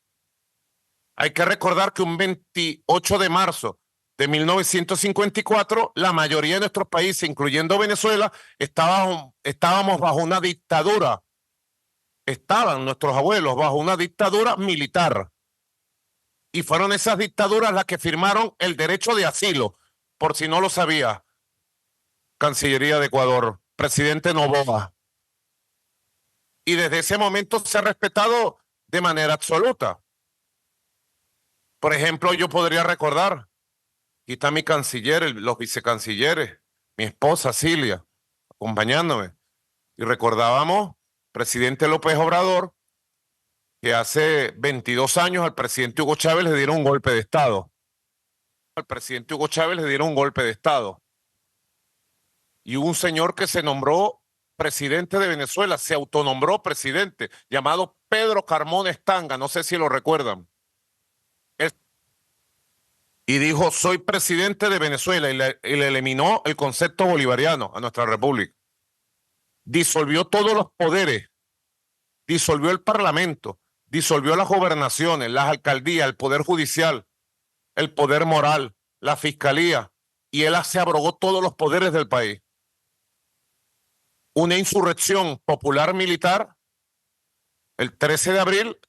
Hay que recordar que un 28 de marzo de 1954 la mayoría de nuestros países, incluyendo Venezuela, estábamos bajo una dictadura. Estaban nuestros abuelos bajo una dictadura militar. Y fueron esas dictaduras las que firmaron el derecho de asilo, por si no lo sabía. Cancillería de Ecuador, presidente Noboa. Y desde ese momento se ha respetado de manera absoluta. Por ejemplo, yo podría recordar, aquí está mi canciller, los vicecancilleres, mi esposa Cilia, acompañándome. Y recordábamos, presidente López Obrador, que hace 22 años al presidente Hugo Chávez le dieron un golpe de Estado. Al presidente Hugo Chávez le dieron un golpe de Estado. Y hubo un señor que se nombró presidente de Venezuela, se autonombró presidente, llamado Pedro Carmona Estanga, no sé si lo recuerdan. Y dijo, soy presidente de Venezuela, y le eliminó el concepto bolivariano a nuestra república. Disolvió todos los poderes, disolvió el parlamento, disolvió las gobernaciones, las alcaldías, el poder judicial, el poder moral, la fiscalía, y él se abrogó todos los poderes del país. Una insurrección popular militar, el 13 de abril,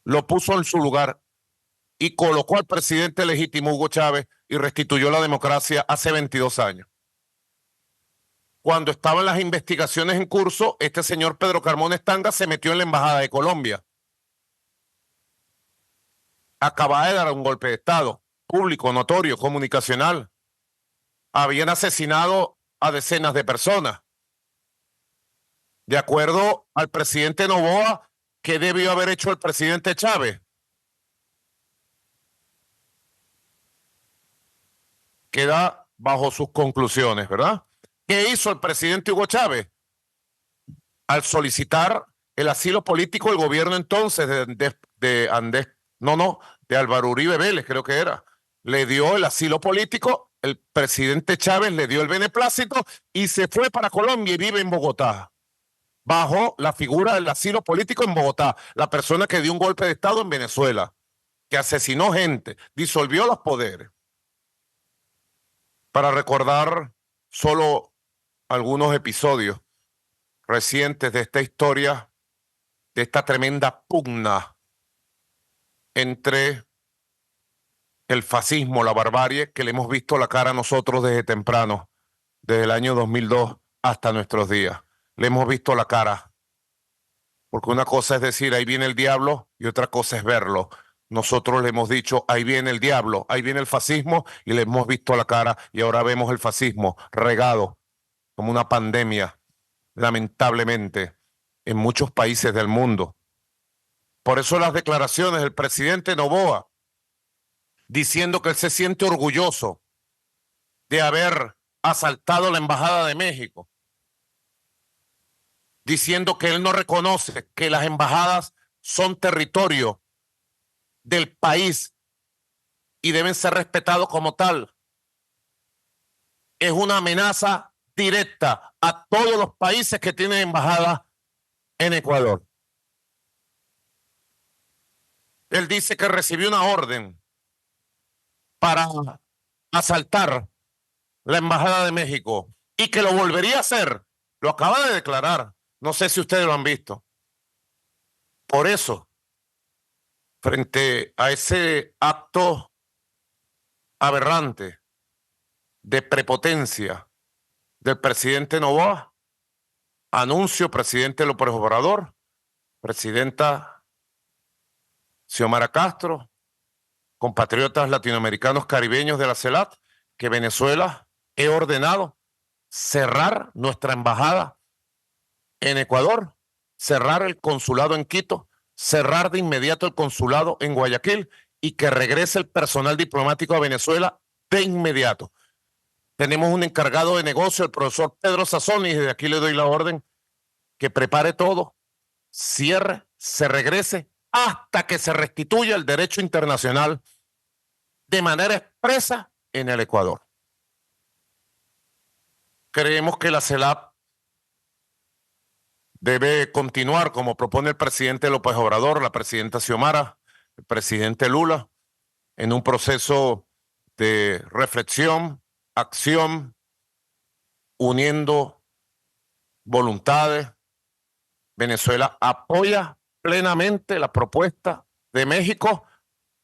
lo puso en su lugar y colocó al presidente legítimo Hugo Chávez y restituyó la democracia hace 22 años. Cuando estaban las investigaciones en curso, este señor Pedro Carmona Estanga se metió en la embajada de Colombia. Acababa de dar un golpe de Estado, público, notorio, comunicacional. Habían asesinado a decenas de personas. De acuerdo al presidente Noboa, ¿qué debió haber hecho el presidente Chávez? Queda bajo sus conclusiones, ¿verdad? ¿Qué hizo el presidente Hugo Chávez? Al solicitar el asilo político, el gobierno entonces de Álvaro Uribe Vélez, creo que era, le dio el asilo político, el presidente Chávez le dio el beneplácito y se fue para Colombia y vive en Bogotá, bajo la figura del asilo político en Bogotá, la persona que dio un golpe de Estado en Venezuela, que asesinó gente, disolvió los poderes. Para recordar solo algunos episodios recientes de esta historia, de esta tremenda pugna entre el fascismo, la barbarie, que le hemos visto la cara a nosotros desde temprano, desde el año 2002 hasta nuestros días. Le hemos visto la cara. Porque una cosa es decir, ahí viene el diablo, y otra cosa es verlo. Nosotros le hemos dicho, ahí viene el diablo, ahí viene el fascismo, y le hemos visto la cara, y ahora vemos el fascismo regado como una pandemia, lamentablemente, en muchos países del mundo. Por eso las declaraciones del presidente Noboa, diciendo que él se siente orgulloso de haber asaltado la Embajada de México, diciendo que él no reconoce que las embajadas son territorio del país y deben ser respetados como tal. Es una amenaza directa a todos los países que tienen embajada en Ecuador. Él dice que recibió una orden para asaltar la Embajada de México y que lo volvería a hacer. Lo acaba de declarar. No sé si ustedes lo han visto. Por eso, frente a ese acto aberrante de prepotencia del presidente Noboa, anuncio, presidente López Obrador, presidenta Xiomara Castro, compatriotas latinoamericanos caribeños de la CELAC, que Venezuela he ordenado cerrar nuestra embajada en Ecuador, cerrar el consulado en Quito, cerrar de inmediato el consulado en Guayaquil y que regrese el personal diplomático a Venezuela de inmediato. Tenemos un encargado de negocio, el profesor Pedro Sazón, y desde aquí le doy la orden que prepare todo, cierre, se regrese hasta que se restituya el derecho internacional de manera expresa en el Ecuador. Creemos que la CELAC debe continuar como propone el presidente López Obrador, la presidenta Xiomara, el presidente Lula, en un proceso de reflexión, acción, uniendo voluntades. Venezuela apoya plenamente la propuesta de México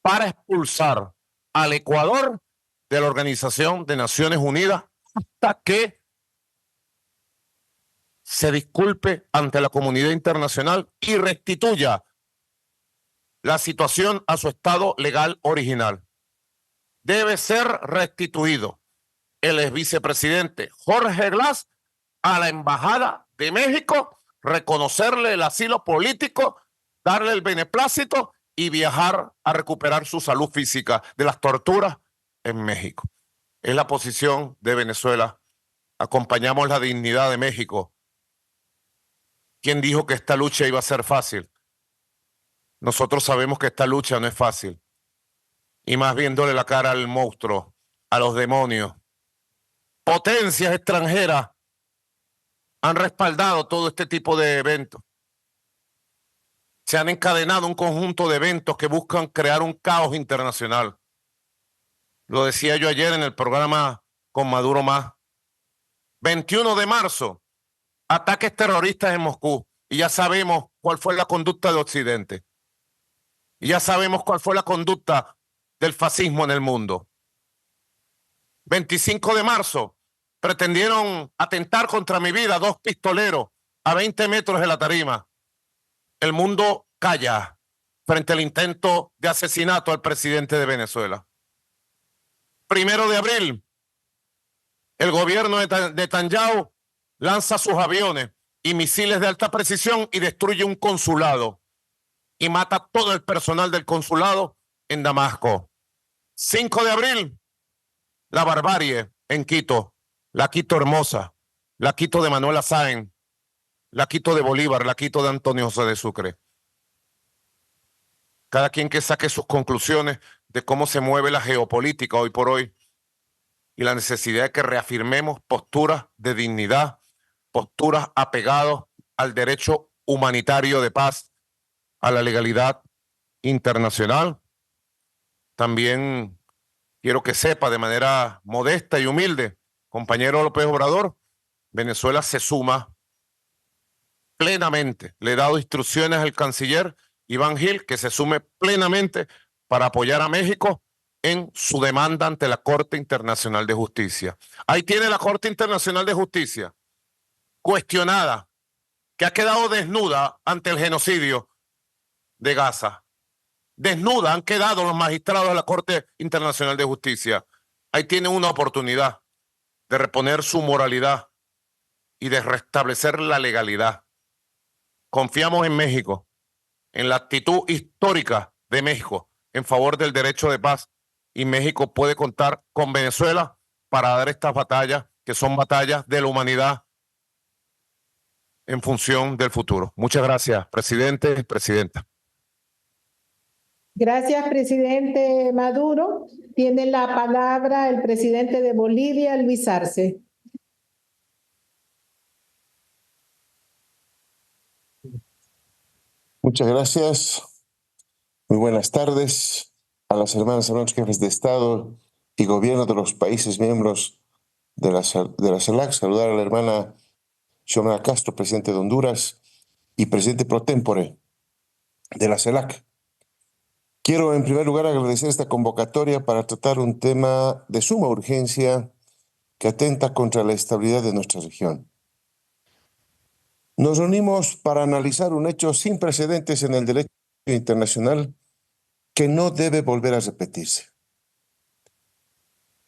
para expulsar al Ecuador de la Organización de Naciones Unidas hasta que se disculpe ante la comunidad internacional y restituya la situación a su estado legal original. Debe ser restituido el ex vicepresidente Jorge Glass a la Embajada de México, reconocerle el asilo político, darle el beneplácito y viajar a recuperar su salud física de las torturas en México. Es la posición de Venezuela. Acompañamos la dignidad de México. ¿Quién dijo que esta lucha iba a ser fácil? Nosotros sabemos que esta lucha no es fácil. Y más viéndole la cara al monstruo, a los demonios. Potencias extranjeras han respaldado todo este tipo de eventos. Se han encadenado un conjunto de eventos que buscan crear un caos internacional. Lo decía yo ayer en el programa con Maduro Más. 21 de marzo, ataques terroristas en Moscú. Y ya sabemos cuál fue la conducta de Occidente. Y ya sabemos cuál fue la conducta del fascismo en el mundo. 25 de marzo, pretendieron atentar contra mi vida 2 pistoleros a 20 metros de la tarima. El mundo calla frente al intento de asesinato al presidente de Venezuela. 1 de abril, el gobierno de Netanyahu lanza sus aviones y misiles de alta precisión y destruye un consulado y mata a todo el personal del consulado en Damasco. 5 de abril, la barbarie en Quito, la Quito hermosa, la Quito de Manuela Sáenz, la Quito de Bolívar, la Quito de Antonio José de Sucre. Cada quien que saque sus conclusiones de cómo se mueve la geopolítica hoy por hoy y la necesidad de que reafirmemos posturas de dignidad, posturas apegadas al derecho humanitario de paz, a la legalidad internacional. También quiero que sepa de manera modesta y humilde, compañero López Obrador, Venezuela se suma plenamente. Le he dado instrucciones al canciller Iván Gil que se sume plenamente para apoyar a México en su demanda ante la Corte Internacional de Justicia. Ahí tiene la Corte Internacional de Justicia, cuestionada, que ha quedado desnuda ante el genocidio de Gaza. Desnuda han quedado los magistrados de la Corte Internacional de Justicia. Ahí tienen una oportunidad de reponer su moralidad y de restablecer la legalidad. Confiamos en México, en la actitud histórica de México en favor del derecho de paz, y México puede contar con Venezuela para dar estas batallas, que son batallas de la humanidad en función del futuro. Muchas gracias, presidente y presidenta. Gracias, presidente Maduro. Tiene la palabra el presidente de Bolivia, Luis Arce. Muchas gracias. Muy buenas tardes a las hermanas y hermanos jefes de Estado y gobierno de los países miembros de la CELAC, saludar a la hermana Xiomara Castro, presidente de Honduras y presidente pro tempore de la CELAC. Quiero en primer lugar agradecer esta convocatoria para tratar un tema de suma urgencia que atenta contra la estabilidad de nuestra región. Nos reunimos para analizar un hecho sin precedentes en el derecho internacional que no debe volver a repetirse.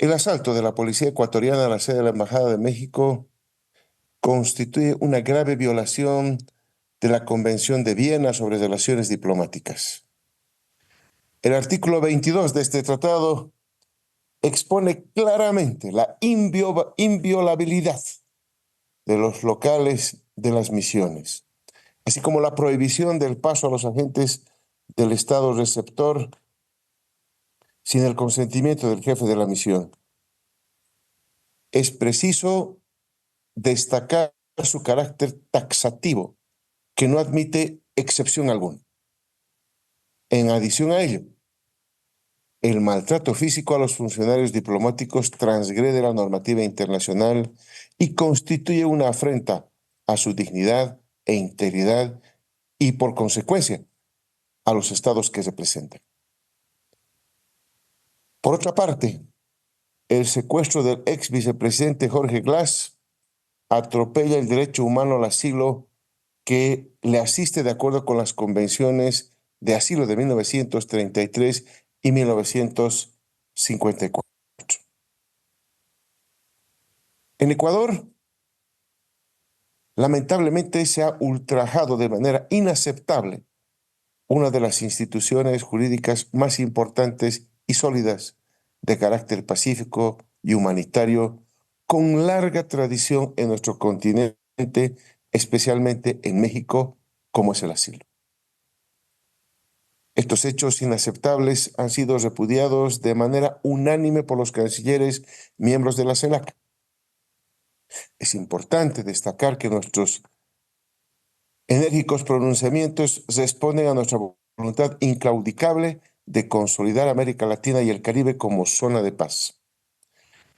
El asalto de la policía ecuatoriana a la sede de la Embajada de México constituye una grave violación de la Convención de Viena sobre relaciones diplomáticas. El artículo 22 de este tratado expone claramente la inviolabilidad de los locales de las misiones, así como la prohibición del paso a los agentes del Estado receptor sin el consentimiento del jefe de la misión. Es preciso destacar su carácter taxativo, que no admite excepción alguna. En adición a ello, el maltrato físico a los funcionarios diplomáticos transgrede la normativa internacional y constituye una afrenta a su dignidad e integridad y, por consecuencia, a los estados que representan. Por otra parte, el secuestro del ex vicepresidente Jorge Glass atropella el derecho humano al asilo que le asiste de acuerdo con las convenciones de asilo de 1933 y 1954. En Ecuador, lamentablemente se ha ultrajado de manera inaceptable una de las instituciones jurídicas más importantes y sólidas de carácter pacífico y humanitario, con larga tradición en nuestro continente, especialmente en México, como es el asilo. Estos hechos inaceptables han sido repudiados de manera unánime por los cancilleres miembros de la CELAC. Es importante destacar que nuestros enérgicos pronunciamientos responden a nuestra voluntad inclaudicable de consolidar América Latina y el Caribe como zona de paz.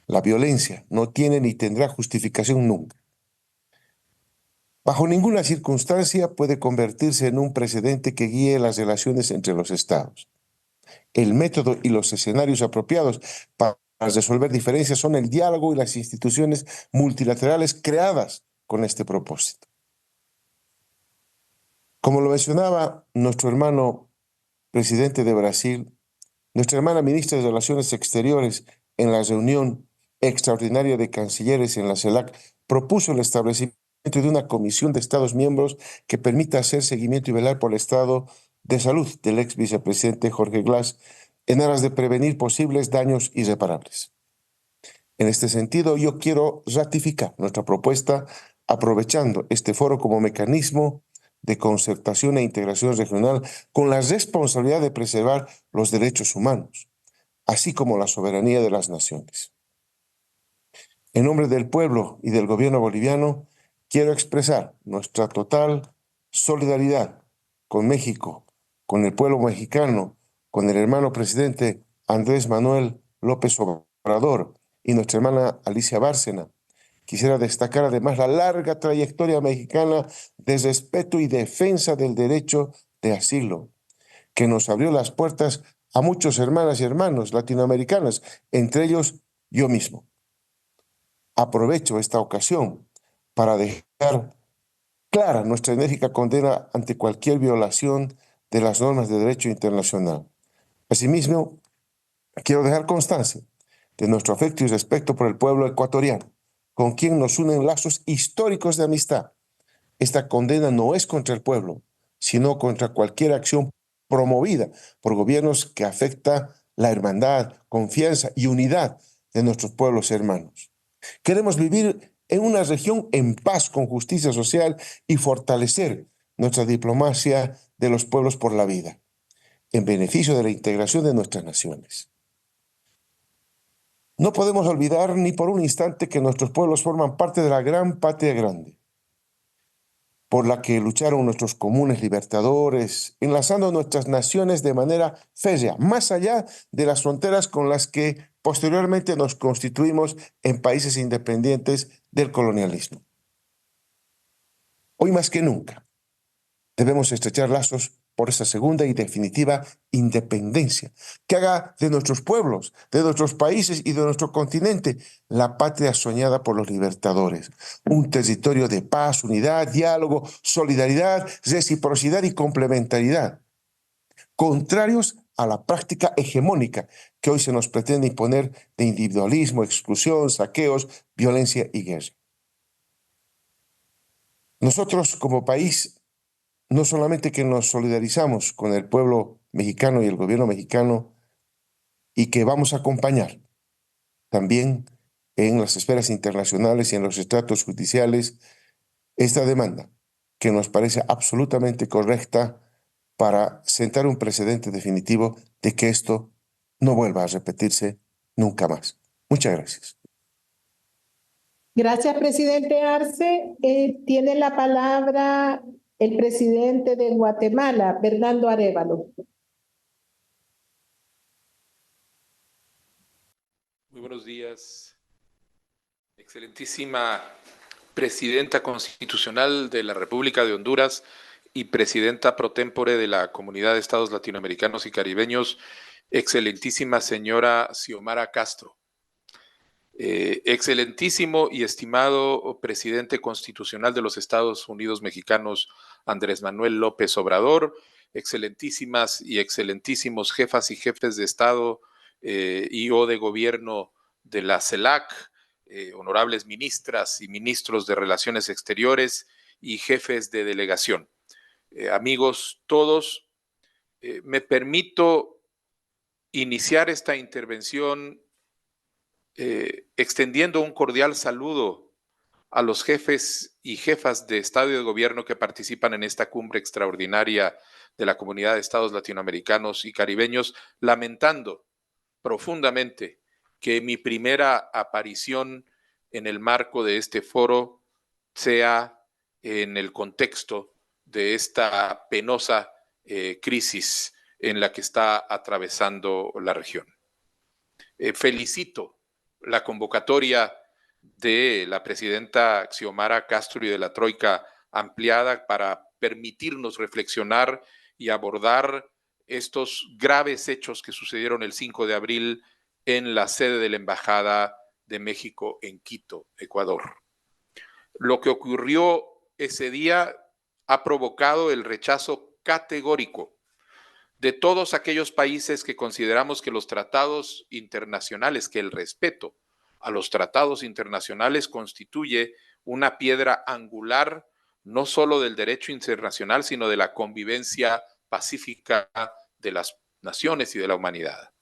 La violencia no tiene ni tendrá justificación nunca. Bajo ninguna circunstancia puede convertirse en un precedente que guíe las relaciones entre los estados. El método y los escenarios apropiados para resolver diferencias son el diálogo y las instituciones multilaterales creadas con este propósito. Como lo mencionaba nuestro hermano presidente de Brasil, nuestra hermana ministra de Relaciones Exteriores en la reunión extraordinaria de cancilleres en la CELAC propuso el establecimiento de una comisión de Estados miembros que permita hacer seguimiento y velar por el estado de salud del ex vicepresidente Jorge Glass en aras de prevenir posibles daños irreparables. En este sentido, yo quiero ratificar nuestra propuesta aprovechando este foro como mecanismo de concertación e integración regional con la responsabilidad de preservar los derechos humanos, así como la soberanía de las naciones. En nombre del pueblo y del gobierno boliviano, quiero expresar nuestra total solidaridad con México, con el pueblo mexicano, con el hermano presidente Andrés Manuel López Obrador y nuestra hermana Alicia Bárcena. Quisiera destacar además la larga trayectoria mexicana de respeto y defensa del derecho de asilo, que nos abrió las puertas a muchos hermanas y hermanos latinoamericanos, entre ellos yo mismo. Aprovecho esta ocasión para dejar clara nuestra enérgica condena ante cualquier violación de las normas de derecho internacional. Asimismo, quiero dejar constancia de nuestro afecto y respeto por el pueblo ecuatoriano, con quien nos unen lazos históricos de amistad. Esta condena no es contra el pueblo, sino contra cualquier acción promovida por gobiernos que afecta la hermandad, confianza y unidad de nuestros pueblos hermanos. Queremos vivir en una región en paz, con justicia social y fortalecer nuestra diplomacia de los pueblos por la vida, en beneficio de la integración de nuestras naciones. No podemos olvidar ni por un instante que nuestros pueblos forman parte de la gran patria grande. por la que lucharon nuestros comunes libertadores, enlazando nuestras naciones de manera férrea, más allá de las fronteras con las que posteriormente nos constituimos en países independientes del colonialismo. Hoy más que nunca, debemos estrechar lazos por esa segunda y definitiva independencia, que haga de nuestros pueblos, de nuestros países y de nuestro continente la patria soñada por los libertadores. Un territorio de paz, unidad, diálogo, solidaridad, reciprocidad y complementariedad, contrarios a la práctica hegemónica que hoy se nos pretende imponer de individualismo, exclusión, saqueos, violencia y guerra. Nosotros como país no solamente que nos solidarizamos con el pueblo mexicano y el gobierno mexicano y que vamos a acompañar también en las esferas internacionales y en los estratos judiciales esta demanda que nos parece absolutamente correcta para sentar un precedente definitivo de que esto no vuelva a repetirse nunca más. Muchas gracias. Gracias, presidente Arce. Tiene la palabra el presidente de Guatemala, Bernardo Arévalo. Muy buenos días, excelentísima presidenta constitucional de la República de Honduras y presidenta pro tempore de la Comunidad de Estados Latinoamericanos y Caribeños, excelentísima señora Xiomara Castro. Excelentísimo y estimado presidente constitucional de los Estados Unidos mexicanos, Andrés Manuel López Obrador, excelentísimas y excelentísimos jefas y jefes de Estado y o de gobierno de la CELAC, honorables ministras y ministros de Relaciones Exteriores y jefes de delegación. Amigos todos, me permito iniciar esta intervención extendiendo un cordial saludo a los jefes y jefas de Estado y de Gobierno que participan en esta cumbre extraordinaria de la Comunidad de Estados Latinoamericanos y Caribeños, lamentando profundamente que mi primera aparición en el marco de este foro sea en el contexto de esta penosa crisis en la que está atravesando la región. Felicito la convocatoria de la presidenta Xiomara Castro y de la Troika ampliada para permitirnos reflexionar y abordar estos graves hechos que sucedieron el 5 de abril en la sede de la Embajada de México en Quito, Ecuador. Lo que ocurrió ese día ha provocado el rechazo categórico de todos aquellos países que consideramos que los tratados internacionales, que el respeto a los tratados internacionales constituye una piedra angular no solo del derecho internacional, sino de la convivencia pacífica de las naciones y de la humanidad.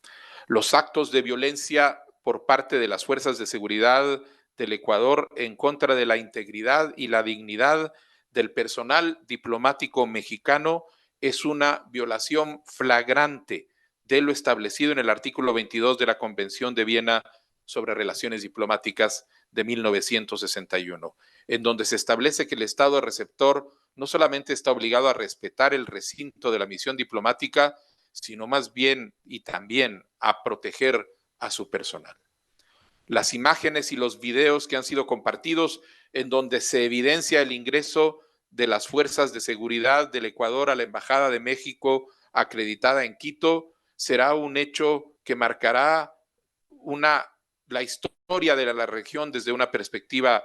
Los actos de violencia por parte de las fuerzas de seguridad del Ecuador en contra de la integridad y la dignidad del personal diplomático mexicano es una violación flagrante de lo establecido en el artículo 22 de la Convención de Viena sobre Relaciones Diplomáticas de 1961, en donde se establece que el Estado receptor no solamente está obligado a respetar el recinto de la misión diplomática, sino más bien y también a proteger a su personal. Las imágenes y los videos que han sido compartidos en donde se evidencia el ingreso de las fuerzas de seguridad del Ecuador a la Embajada de México acreditada en Quito será un hecho que marcará la historia de la región desde una perspectiva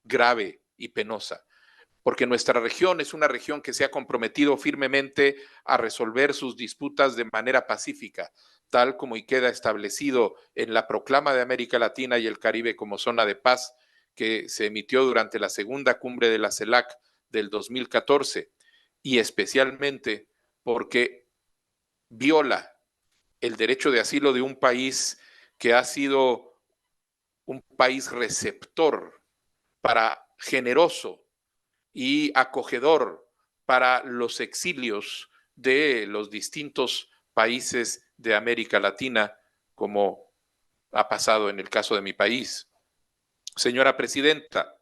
grave y penosa, porque nuestra región es una región que se ha comprometido firmemente a resolver sus disputas de manera pacífica, tal como queda establecido en la Proclama de América Latina y el Caribe como zona de paz que se emitió durante la segunda cumbre de la CELAC del 2014, y especialmente porque viola el derecho de asilo de un país que ha sido un país receptor, generoso y acogedor para los exilios de los distintos países de América Latina, como ha pasado en el caso de mi país. Señora presidenta,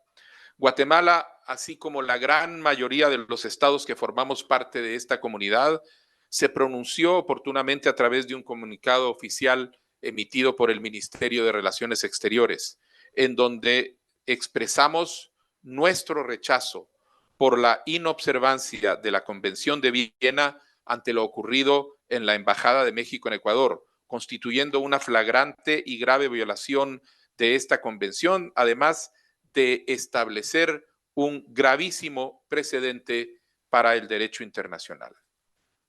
Guatemala así como la gran mayoría de los estados que formamos parte de esta comunidad, se pronunció oportunamente a través de un comunicado oficial emitido por el Ministerio de Relaciones Exteriores, en donde expresamos nuestro rechazo por la inobservancia de la Convención de Viena ante lo ocurrido en la Embajada de México en Ecuador, constituyendo una flagrante y grave violación de esta convención, además de establecer un gravísimo precedente para el derecho internacional.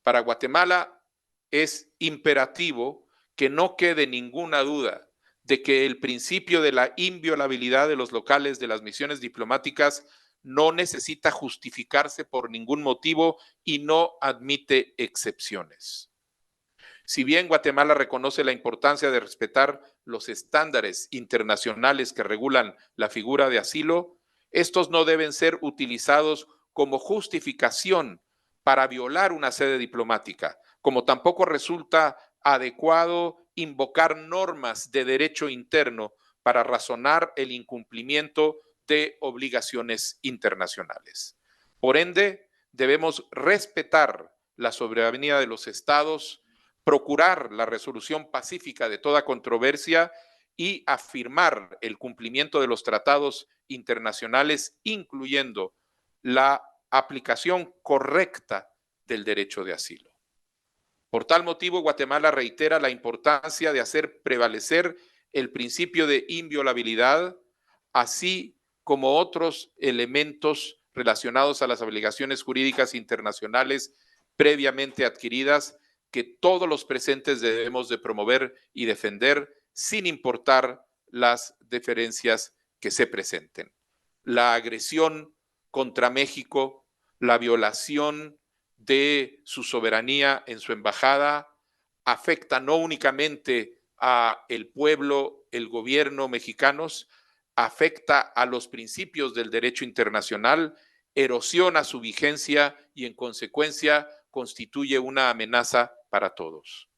Para Guatemala es imperativo que no quede ninguna duda de que el principio de la inviolabilidad de los locales de las misiones diplomáticas no necesita justificarse por ningún motivo y no admite excepciones. Si bien Guatemala reconoce la importancia de respetar los estándares internacionales que regulan la figura de asilo, estos no deben ser utilizados como justificación para violar una sede diplomática, como tampoco resulta adecuado invocar normas de derecho interno para razonar el incumplimiento de obligaciones internacionales. Por ende, debemos respetar la soberanía de los estados, procurar la resolución pacífica de toda controversia y afirmar el cumplimiento de los tratados internacionales, incluyendo la aplicación correcta del derecho de asilo. Por tal motivo, Guatemala reitera la importancia de hacer prevalecer el principio de inviolabilidad, así como otros elementos relacionados a las obligaciones jurídicas internacionales previamente adquiridas que todos los presentes debemos de promover y defender sin importar las diferencias que se presenten. La agresión contra México, la violación de su soberanía en su embajada afecta no únicamente a el pueblo, el gobierno mexicanos, afecta a los principios del derecho internacional, erosiona su vigencia y en consecuencia constituye una amenaza para todos.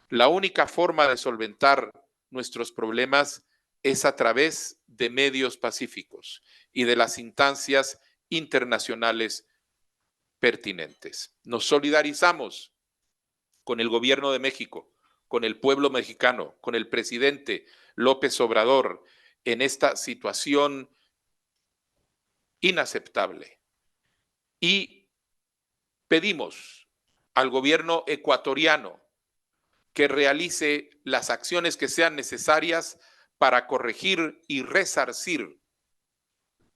La única forma de solventar nuestros problemas es a través de medios pacíficos y de las instancias internacionales pertinentes. Nos solidarizamos con el gobierno de México, con el pueblo mexicano, con el presidente López Obrador en esta situación inaceptable. Y pedimos al gobierno ecuatoriano que realice las acciones que sean necesarias para corregir y resarcir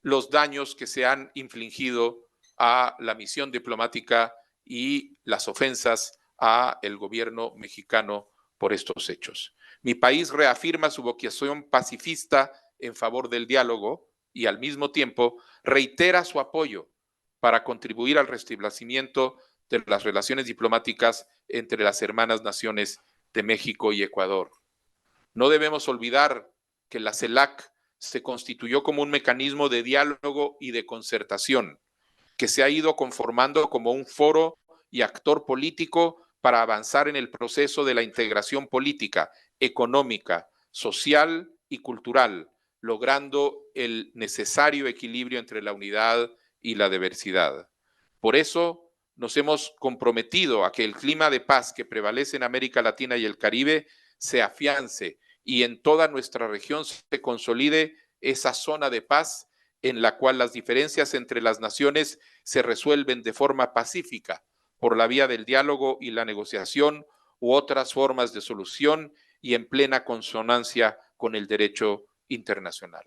los daños que se han infligido a la misión diplomática y las ofensas a el gobierno mexicano por estos hechos. Mi país reafirma su vocación pacifista en favor del diálogo y al mismo tiempo reitera su apoyo para contribuir al restablecimiento de las relaciones diplomáticas entre las hermanas naciones de México y Ecuador. No debemos olvidar que la CELAC se constituyó como un mecanismo de diálogo y de concertación, que se ha ido conformando como un foro y actor político para avanzar en el proceso de la integración política, económica, social y cultural, logrando el necesario equilibrio entre la unidad y la diversidad. Por eso nos hemos comprometido a que el clima de paz que prevalece en América Latina y el Caribe se afiance y en toda nuestra región se consolide esa zona de paz en la cual las diferencias entre las naciones se resuelven de forma pacífica por la vía del diálogo y la negociación u otras formas de solución y en plena consonancia con el derecho internacional.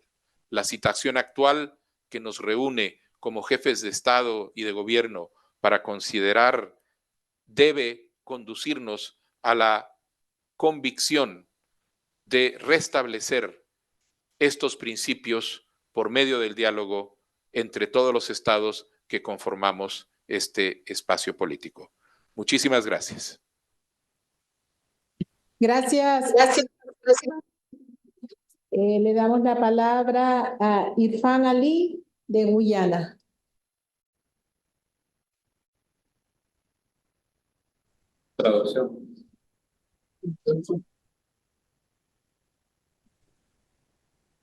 La situación actual que nos reúne como jefes de Estado y de gobierno para considerar debe conducirnos a la convicción de restablecer estos principios por medio del diálogo entre todos los estados que conformamos este espacio político. Muchísimas gracias. Gracias. Le damos la palabra a Irfan Ali de Guyana. Traducción.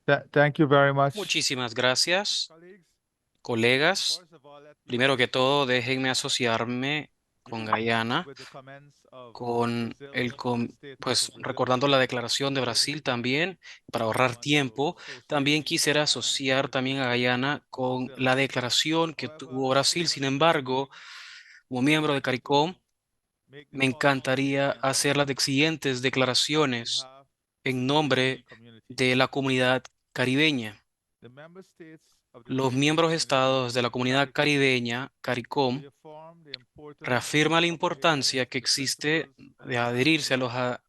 Thank you very much. Muchísimas gracias. Colegas, primero que todo, déjenme asociarme con Guyana, pues recordando la declaración de Brasil también, para ahorrar tiempo. También quisiera asociar también a Guyana con la declaración que tuvo Brasil. Sin embargo, como miembro de CARICOM, me encantaría hacer las siguientes declaraciones en nombre de la comunidad caribeña. Los miembros estados de la comunidad caribeña, CARICOM, reafirma la importancia que existe de adherirse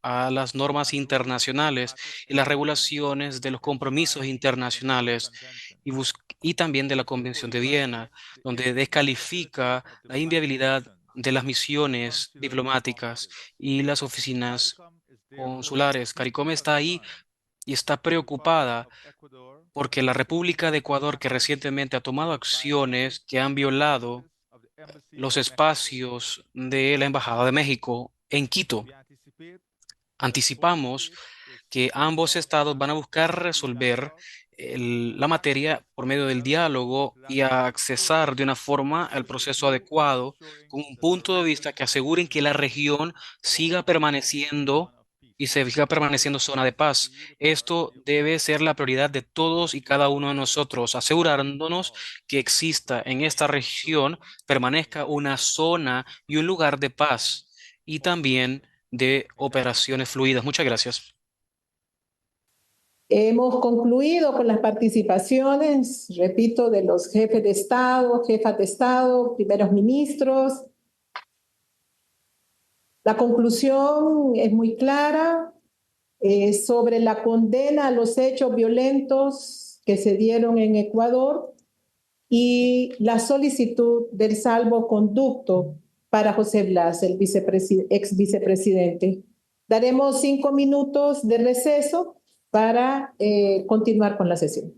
a las normas internacionales y las regulaciones de los compromisos internacionales y también de la Convención de Viena, donde descalifica la inviabilidad de las misiones diplomáticas y las oficinas consulares. CARICOM está ahí y está preocupada porque la República de Ecuador, que recientemente ha tomado acciones que han violado los espacios de la Embajada de México en Quito. Anticipamos que ambos estados van a buscar resolver la materia por medio del diálogo y a accesar de una forma al proceso adecuado, con un punto de vista que aseguren que la región siga permaneciendo y se siga permaneciendo zona de paz. Esto debe ser la prioridad de todos y cada uno de nosotros, asegurándonos que exista en esta región, permanezca una zona y un lugar de paz y también de operaciones fluidas. Muchas gracias. Hemos concluido con las participaciones, repito, de los jefes de Estado, jefas de Estado, primeros ministros. La conclusión es muy clara sobre la condena a los hechos violentos que se dieron en Ecuador y la solicitud del salvoconducto para José Blas, el ex vicepresidente. Daremos 5 minutos de receso para continuar con la sesión.